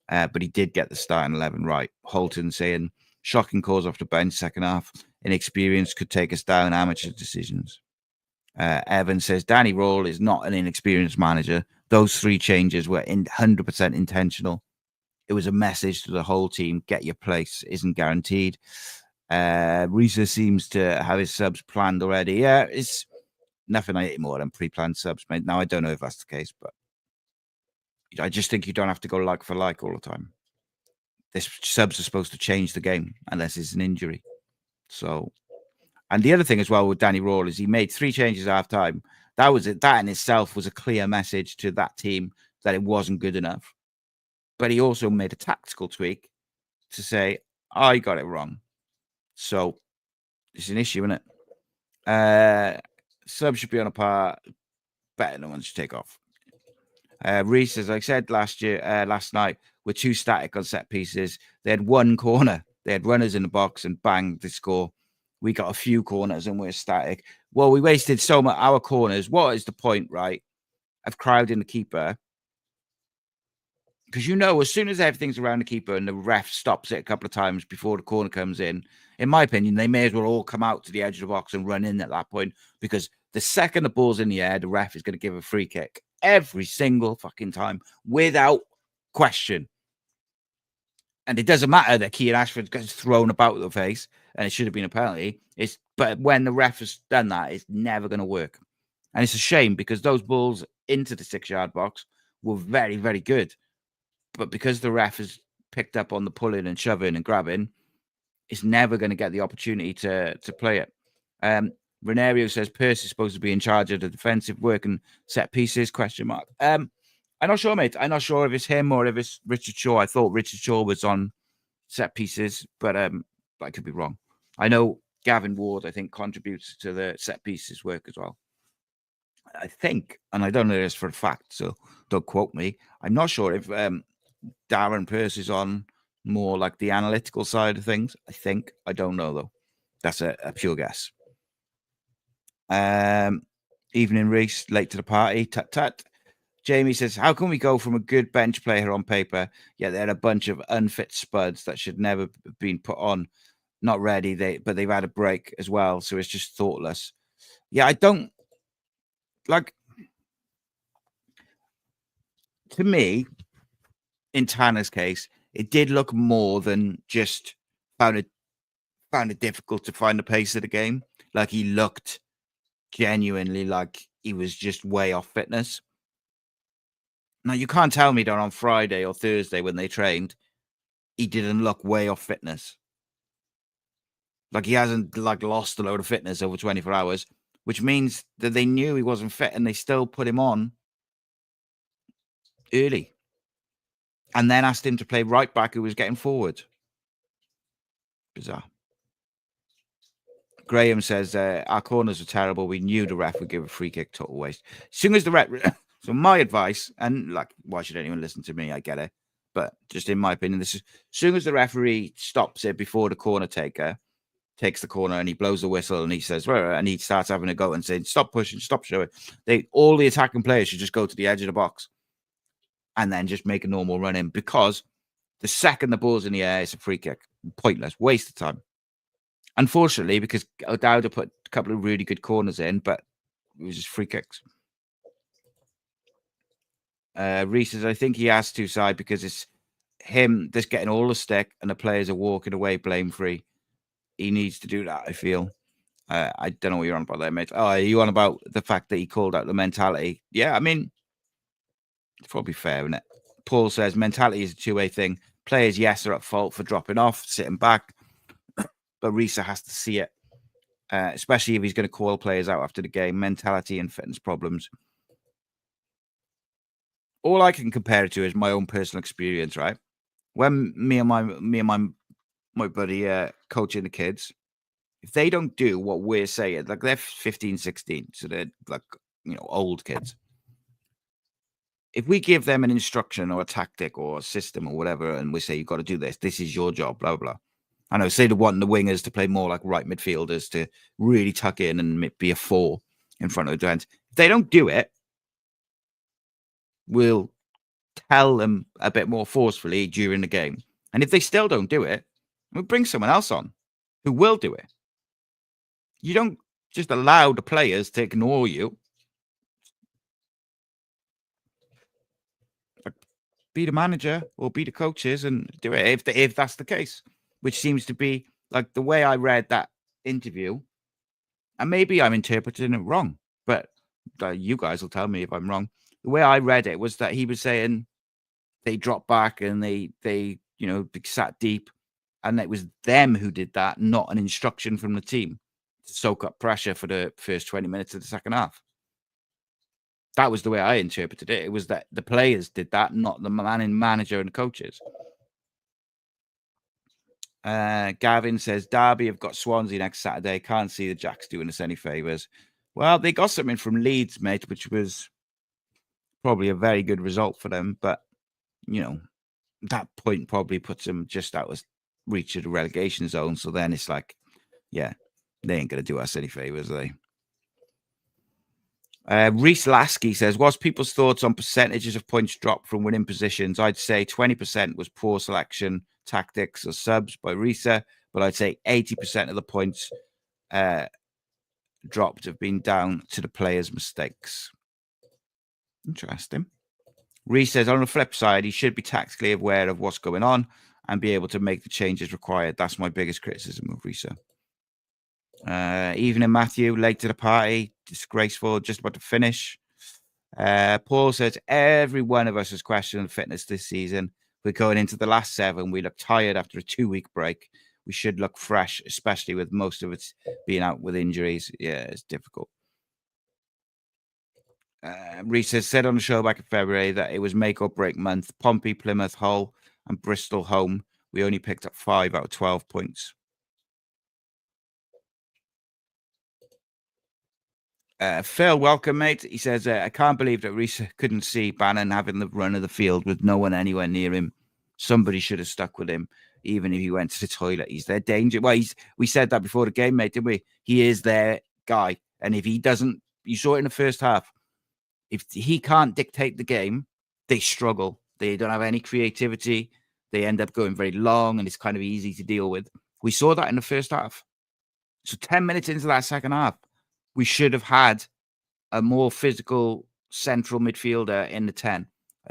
but he did get the starting 11 right. Holton saying shocking calls off the bench second half. Inexperience could take us down. Amateur decisions. Evan says Danny Rohl is not an inexperienced manager. Those 3 changes were 100% intentional. It was a message to the whole team: get your place, isn't guaranteed. Rhys seems to have his subs planned already. Yeah, it's nothing I hate more than pre-planned subs, mate. Now, I don't know if that's the case, but I just think you don't have to go like for like all the time. This subs are supposed to change the game unless it's an injury. So, and the other thing as well with Danny Rohl is he made 3 changes at half time. That in itself was a clear message to that team that it wasn't good enough. But he also made a tactical tweak to say, I got it wrong. So it's an issue, isn't it? Subs should be on a par. Better than ones to take off. Rhys, as I said last night, we're too static on set pieces. They had 1 corner. They had runners in the box and bang, they score. We got a few corners and we're static. Well, we wasted so much our corners. What is the point, right, of crowding the keeper Because as soon as everything's around the keeper and the ref stops it a couple of times before the corner comes in my opinion, they may as well all come out to the edge of the box and run in at that point, because the second the ball's in the air, the ref is going to give a free kick every single fucking time without question. And it doesn't matter that Keane Ashford gets thrown about the face and it should have been a penalty. But when the ref has done that, it's never going to work. And it's a shame, because those balls into the 6-yard box were very, very good. But because the ref has picked up on the pulling and shoving and grabbing, it's never going to get the opportunity to play it. Renario says Pearce is supposed to be in charge of the defensive work and set pieces, ? I'm not sure, mate. I'm not sure if it's him or if it's Richard Shaw. I thought Richard Shaw was on set pieces, but I could be wrong. I know Gavin Ward, I think, contributes to the set pieces work as well. I think, and I don't know this for a fact, so don't quote me. I'm not sure if Darren Pearce is on more like the analytical side of things. I think. I don't know, though. That's a pure guess. Evening, Rhys, late to the party. Tut tut. Jamie says, how can we go from a good bench player on paper, yet they're a bunch of unfit spuds that should never have been put on? Not ready, but they've had a break as well, so it's just thoughtless. Yeah, I don't like. To me, in Tanner's case, it did look more than just found it difficult to find the pace of the game. Like, he looked genuinely like he was just way off fitness. Now, you can't tell me that on Friday or Thursday when they trained, he didn't look way off fitness. Like, he hasn't lost a load of fitness over 24 hours, which means that they knew he wasn't fit and they still put him on early and then asked him to play right back, who was getting forward. Bizarre. Graham says, our corners were terrible. We knew the ref would give a free kick, total waste. As soon as the ref... So my advice, and why should anyone listen to me? I get it. But just in my opinion, as soon as the referee stops it before the corner taker takes the corner and he blows the whistle and he says, well, and he starts having a go and saying, stop pushing, stop showing. All the attacking players should just go to the edge of the box and then just make a normal run in, because the second the ball's in the air, it's a free kick. Pointless, waste of time. Unfortunately, because O'Dowda put a couple of really good corners in, but it was just free kicks. Rhys says, I think he has to side because it's him that's getting all the stick and the players are walking away blame-free. He needs to do that, I feel. I don't know what you're on about there, mate. Oh, are you on about the fact that he called out the mentality? Yeah, I mean, it's probably fair, isn't it? Paul says, mentality is a two-way thing. Players, yes, are at fault for dropping off, sitting back, but Rhys has to see it, especially if he's going to call players out after the game. Mentality and fitness problems. All I can compare it to is my own personal experience, right? When me and my buddy coaching the kids, if they don't do what we're saying, like they're 15, 16, so they're like, old kids. If we give them an instruction or a tactic or a system or whatever, and we say, you've got to do this, this is your job, blah, blah, blah. I know, say they want the wingers to play more like right midfielders, to really tuck in and be a 4 in front of the defense. If they don't do it, we'll tell them a bit more forcefully during the game. And if they still don't do it, we'll bring someone else on who will do it. You don't just allow the players to ignore you. Be the manager or be the coaches and do it if that's the case, which seems to be like the way I read that interview. And maybe I'm interpreting it wrong, but you guys will tell me if I'm wrong. The way I read it was that he was saying they dropped back and they sat deep, and it was them who did that, not an instruction from the team to soak up pressure for the first 20 minutes of the second half. That was the way I interpreted it. It was that the players did that, not the manager and coaches. Gavin says, Derby have got Swansea next Saturday. Can't see the Jacks doing us any favours. Well, they got something from Leeds, mate, which was probably a very good result for them. But, that point probably puts them just out of reach of the relegation zone. So then it's like, yeah, they ain't going to do us any favours, are they? Rhys Lasky says, what's people's thoughts on percentages of points dropped from winning positions? I'd say 20% was poor selection, tactics, or subs by Risa, but I'd say 80% of the points dropped have been down to the players' mistakes. Interesting. Rhys says, on the flip side, he should be tactically aware of what's going on and be able to make the changes required. That's my biggest criticism of Risa. Evening, Matthew, late to the party, disgraceful, just about to finish. Paul says, every one of us has questioned fitness this season. We're going into the last 7. We look tired after a 2-week break. We should look fresh, especially with most of it being out with injuries. Yeah, it's difficult. Rhys has said on the show back in February that it was make or break month. Pompey, Plymouth, Hull, and Bristol home. We only picked up 5 out of 12 points. Phil, welcome, mate. He says, I can't believe that Rhys couldn't see Bannon having the run of the field with no one anywhere near him. Somebody should have stuck with him, even if he went to the toilet. He's their danger. Well, we said that before the game, mate, didn't we? He is their guy. And if he doesn't, you saw it in the first half. If he can't dictate the game, they struggle. They don't have any creativity. They end up going very long, and it's kind of easy to deal with. We saw that in the first half. So 10 minutes into that second half, we should have had a more physical central midfielder in the 10.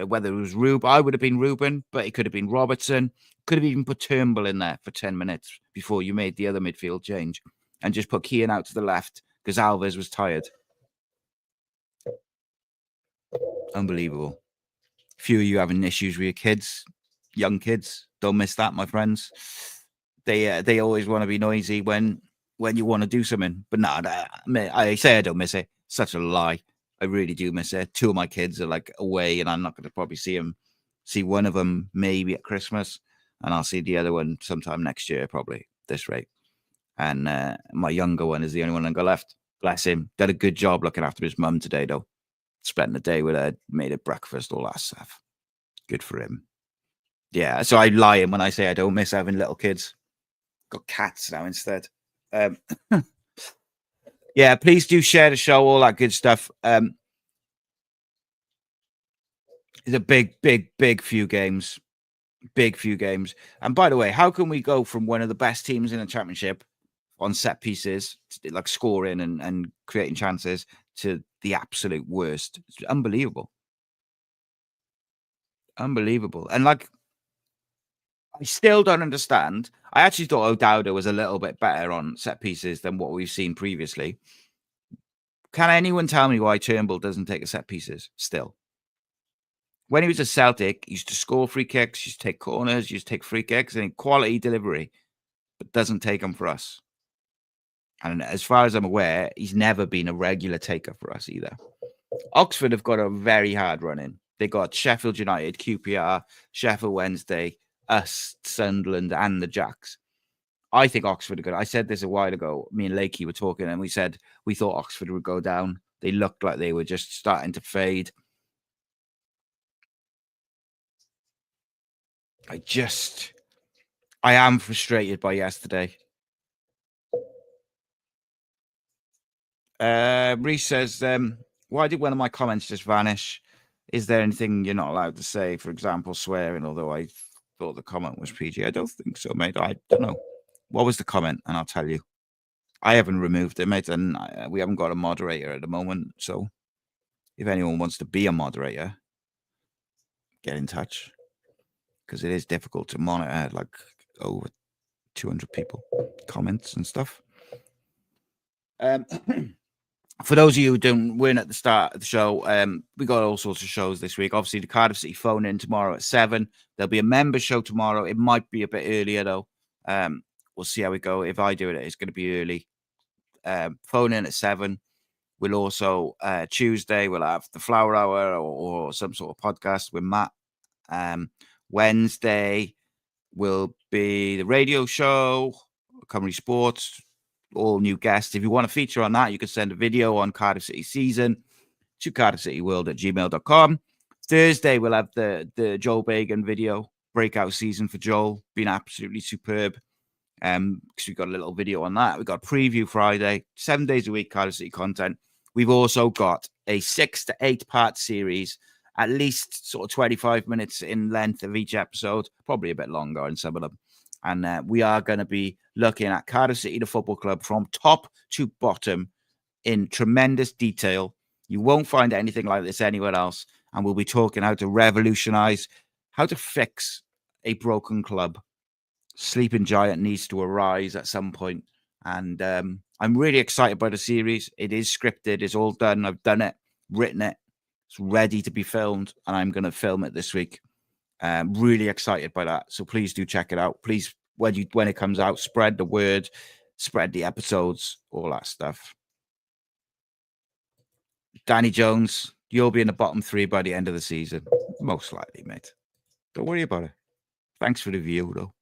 Whether it was Ruben, I would have been Ruben, but it could have been Robertson. Could have even put Turnbull in there for 10 minutes before you made the other midfield change, and just put Keane out to the left because Alves was tired. Unbelievable. A few of you having issues with your kids, young kids. Don't miss that, my friends. They always want to be noisy when you want to do something. But no, I say I don't miss it. Such a lie. I really do miss it. 2 of my kids are like away, and I'm not going to probably see one of them maybe at Christmas, and I'll see the other one sometime next year, probably this rate. And my younger one is the only one I got left. Bless him. Did a good job looking after his mum today, though. Spent the day with her, made her breakfast, all that stuff. Good for him. Yeah, so I lie when I say I don't miss having little kids. Got cats now instead. Yeah, please do share the show, all that good stuff. It's a big few games. Big few games. And by the way, how can we go from one of the best teams in the championship on set pieces, like scoring and creating chances, to the absolute worst? It's unbelievable. Unbelievable. And like, I still don't understand. I actually thought O'Dowda was a little bit better on set pieces than what we've seen previously. Can anyone tell me why Turnbull doesn't take a set pieces still? When he was at Celtic, he used to score free kicks, used to take corners, used to take free kicks, and quality delivery, but doesn't take them for us. And as far as I'm aware, he's never been a regular taker for us either. Oxford have got a very hard run in. They got Sheffield United, QPR, Sheffield Wednesday, us, Sunderland, and the Jacks. I think Oxford are good. I said this a while ago. Me and Lakey were talking, and we said we thought Oxford would go down. They looked like they were just starting to fade. I am frustrated by yesterday. Rhys says, why did one of my comments just vanish? Is there anything you're not allowed to say? For example, swearing, although I thought the comment was PG. I don't think so, mate. I don't know. What was the comment? And I'll tell you. I haven't removed it, mate, and we haven't got a moderator at the moment. So if anyone wants to be a moderator, get in touch, because it is difficult to monitor like over 200 people, comments and stuff. For those of you who weren't at the start of the show, we got all sorts of shows this week. Obviously, the Cardiff City phone in tomorrow at 7. There'll be a member show tomorrow. It might be a bit earlier though. We'll see how we go. If I do it, it's going to be early. Phone in at 7. We'll also Tuesday we'll have the Flower Hour or some sort of podcast with Matt. Wednesday will be the radio show, Cymru Sports, all new guests. If you want to feature on that, you can send a video on Cardiff City season to CardiffCityWorld@gmail.com. Thursday we'll have the Joel Bagan video, breakout season for Joel, been absolutely superb. Because we got a little video on that. We got a preview Friday, 7 days a week, Cardiff City content. We've also got a 6 to 8 part series, at least sort of 25 minutes in length of each episode, probably a bit longer in some of them. And we are going to be looking at Cardiff City, the football club, from top to bottom in tremendous detail. You won't find anything like this anywhere else. And we'll be talking how to revolutionize, how to fix a broken club. Sleeping Giant needs to arise at some point. And I'm really excited by the series. It is scripted. It's all done. I've done it, written it. It's ready to be filmed. And I'm going to film it this week. Really excited by that. So please do check it out. Please, when it comes out, spread the word, spread the episodes, all that stuff. Danny Jones, you'll be in the bottom 3 by the end of the season. Most likely, mate. Don't worry about it. Thanks for the view, though.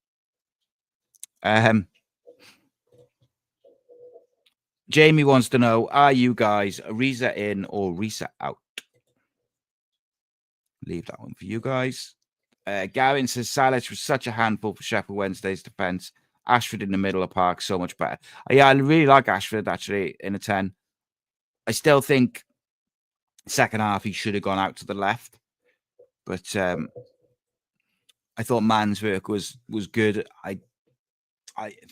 Jamie wants to know, are you guys Rhys in or Rhys out? Leave that one for you guys. Gavin says, Salich was such a handful for Sheffield Wednesday's defence. Ashford in the middle of the park, so much better. Yeah, I really like Ashford, actually, in a 10. I still think second half he should have gone out to the left. But I thought Mann's work was good.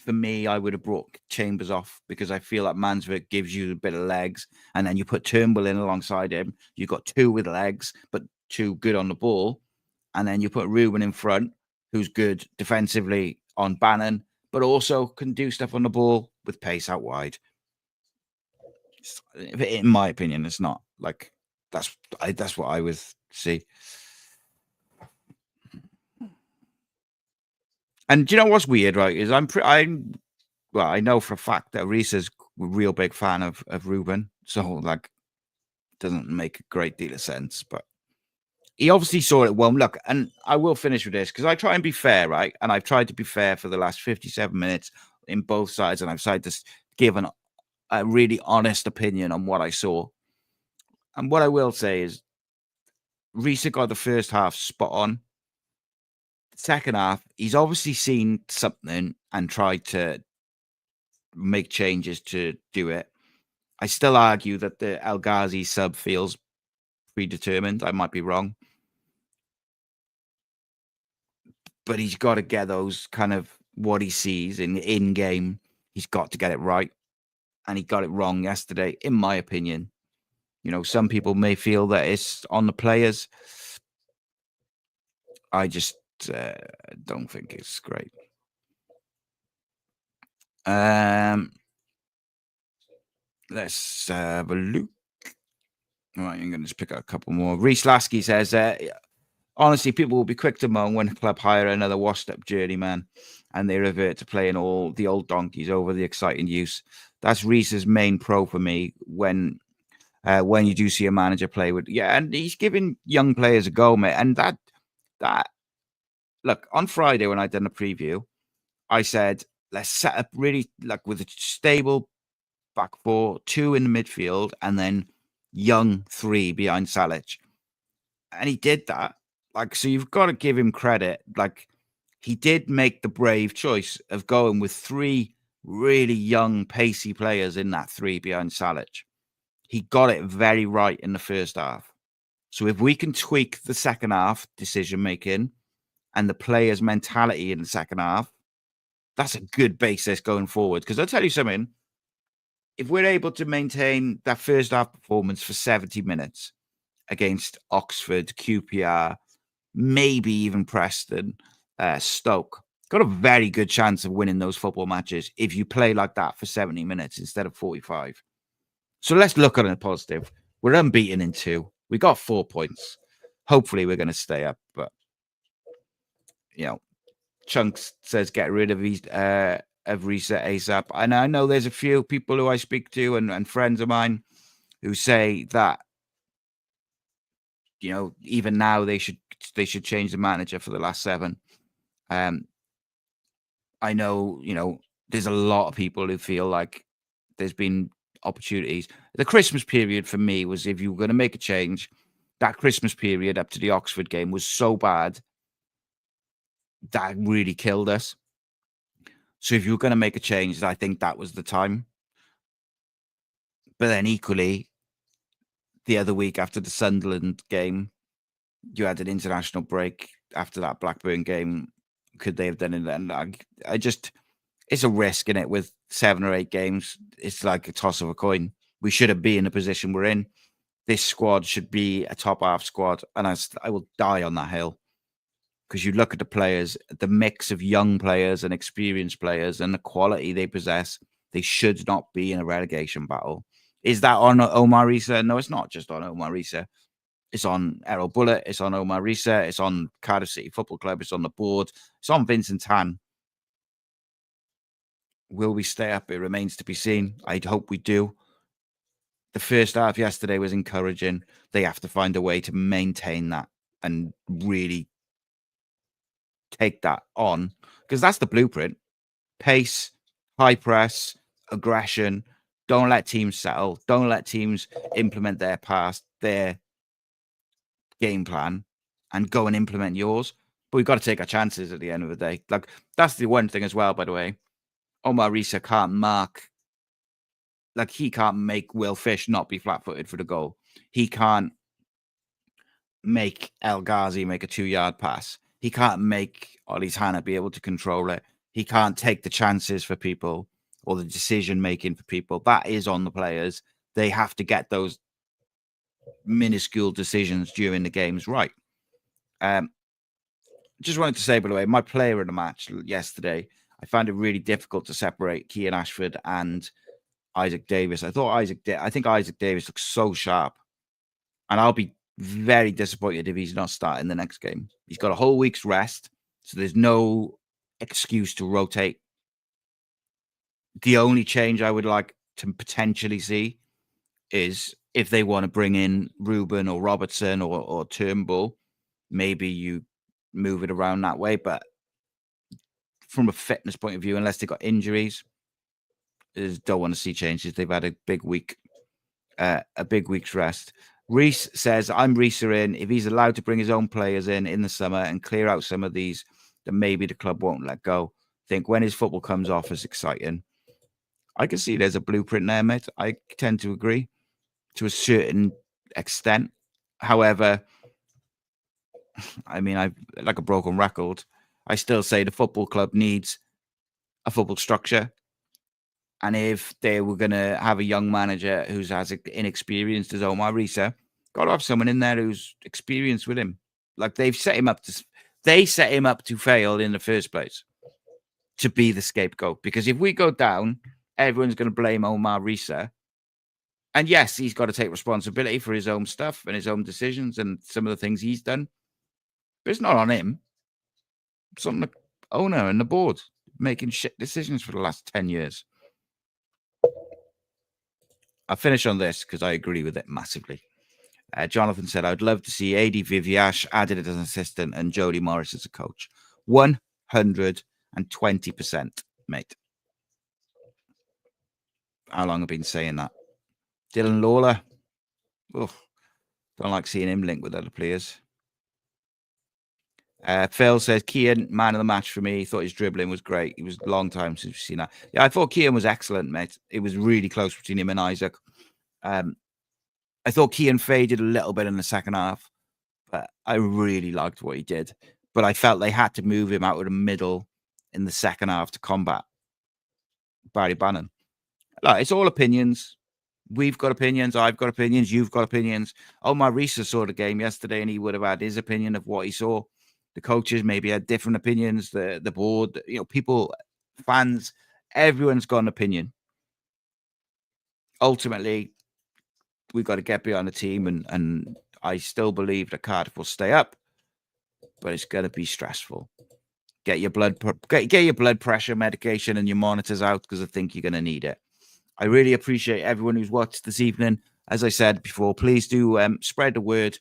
For me, I would have brought Chambers off because I feel like Mann's work gives you a bit of legs, and then you put Turnbull in alongside him. You've got 2 with legs, but 2 good on the ball. And then you put Ruben in front, who's good defensively on Bannon, but also can do stuff on the ball with pace out wide. In my opinion, it's not like that's what I would see. And do you know what's weird, right? Is I know for a fact that Rhys is a real big fan of Ruben, so like doesn't make a great deal of sense, but he obviously saw it well. Look, and I will finish with this because I try and be fair, right? And I've tried to be fair for the last 57 minutes in both sides, and I've tried to give a really honest opinion on what I saw. And what I will say is Rhys got the first half spot on. Second half, he's obviously seen something and tried to make changes to do it. I still argue that the El Ghazi sub feels predetermined. I might be wrong. But he's got to get those kind of what he sees in game. He's got to get it right. And he got it wrong yesterday, in my opinion. You know, some people may feel that it's on the players. I just don't think it's great. Let's have a look. All right, I'm going to just pick out a couple more. Rhys Lasky says, honestly, people will be quick to moan when a club hire another washed-up journeyman and they revert to playing all the old donkeys over the exciting youth. That's Rhys's main pro for me when you do see a manager play with... Yeah, and he's giving young players a go, mate. And that look, on Friday when I done a preview, I said, let's set up really like with a stable back 4, 2 in the midfield, and then young 3 behind Salich. And he did that. Like, so you've got to give him credit. Like, he did make the brave choice of going with 3 really young, pacey players in that 3 behind Salich. He got it very right in the first half. So if we can tweak the second half decision making and the players' mentality in the second half, that's a good basis going forward. Because I'll tell you something, if we're able to maintain that first half performance for 70 minutes against Oxford, QPR, maybe even Preston, Stoke, got a very good chance of winning those football matches if you play like that for 70 minutes instead of 45. So let's look at it positive. We're unbeaten in 2. We got 4 points. Hopefully we're going to stay up, but you know, Chunks says get rid of Rhys ASAP. And I know there's a few people who I speak to and friends of mine who say that, you know, even now they should change the manager for the last 7. I know, you know, there's a lot of people who feel like there's been opportunities. The Christmas period for me was, if you were going to make a change, that Christmas period up to the Oxford game was so bad that really killed us. So if you were going to make a change, I think that was the time. But then equally, the other week after the Sunderland game, you had an international break after that Blackburn game. Could they have done it then? I just, it's a risk in it with 7 or 8 games. It's like a toss of a coin. We shouldn't be in the position we're in. This squad should be a top half squad, and I will die on that hill. Because you look at the players, the mix of young players and experienced players and the quality they possess, they should not be in a relegation battle. Is that on Omar Risa? No, it's not just on Omar Risa. It's on Errol Bullitt. It's on Omar Risa. It's on Cardiff City Football Club. It's on the board. It's on Vincent Tan. Will we stay up? It remains to be seen. I'd hope we do. The first half yesterday was encouraging. They have to find a way to maintain that and really take that on, because that's the blueprint. Pace, high press, aggression. Don't let teams settle. Don't let teams implement their game plan and go and implement yours. But we've got to take our chances at the end of the day. Like, that's the one thing as well, by the way. Omar Risa can't mark. Like, he can't make Will Fish not be flat-footed for the goal. He can't make El Ghazi make a 2-yard pass. He can't make Ollie's Hannah be able to control it. He can't take the chances for people or the decision-making for people. That is on the players. They have to get those minuscule decisions during the games right. Just wanted to say, by the way, my player in the match yesterday, I found it really difficult to separate Kean Ashford and Isaac Davis. I think Isaac Davis looks so sharp. And I'll be very disappointed if he's not starting the next game. He's got a whole week's rest, so there's no excuse to rotate. The only change I would like to potentially see is if they want to bring in Ruben or Robertson or Turnbull, maybe you move it around that way. But from a fitness point of view, unless they've got injuries, I don't want to see changes. They've had a big week, a big week's rest. Rhys says, I'm Rhys in. If he's allowed to bring his own players in the summer and clear out some of these that maybe the club won't let go, I think when his football comes off is exciting. I can see there's a blueprint there, mate. I tend to agree to a certain extent. However, I mean, I like a broken record. I still say the football club needs a football structure. And if they were going to have a young manager who's as inexperienced as Omar Risa, got to have someone in there who's experienced with him. Like, they set him up to fail in the first place, to be the scapegoat. Because if we go down, everyone's going to blame Omar Risa. And yes, he's got to take responsibility for his own stuff and his own decisions and some of the things he's done. But it's not on him. It's on the owner and the board making shit decisions for the last 10 years. I'll finish on this because I agree with it massively. Jonathan said, I'd love to see AD Viviash added as an assistant and Jody Morris as a coach. 120%, mate. How long have I been saying that? Dylan Lawler. Don't like seeing him linked with other players. Phil says, Kean, man of the match for me. Thought his dribbling was great. It was a long time since we've seen that. Yeah, I thought Kean was excellent, mate. It was really close between him and Isaac. I thought Kean faded a little bit in the second half, but I really liked what he did. But I felt they had to move him out of the middle in the second half to combat Barry Bannon. Like, it's all opinions. We've got opinions. I've got opinions. You've got opinions. Omar Risa saw the game yesterday, and he would have had his opinion of what he saw. The coaches maybe had different opinions. The board, people, fans, everyone's got an opinion. Ultimately, we've got to get behind the team, and I still believe that Cardiff will stay up, but it's going to be stressful. Get your blood pressure medication and your monitors out, because I think you're going to need it. I really appreciate everyone who's watched this evening. As I said before, please do spread the word.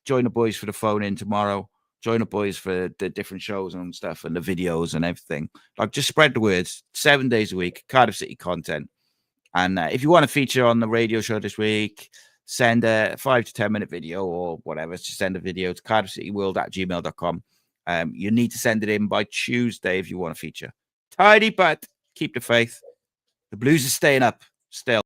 Join the boys for the phone in tomorrow. Join the boys for the different shows and stuff and the videos and everything. Like, just spread the words. 7 days a week, Cardiff City content. And if you want to feature on the radio show this week, send a 5 to 10 minute video or whatever. Just send a video to CardiffCityWorld@gmail.com. You need to send it in by Tuesday if you want to feature. Tidy, but keep the faith. The Blues are staying up still.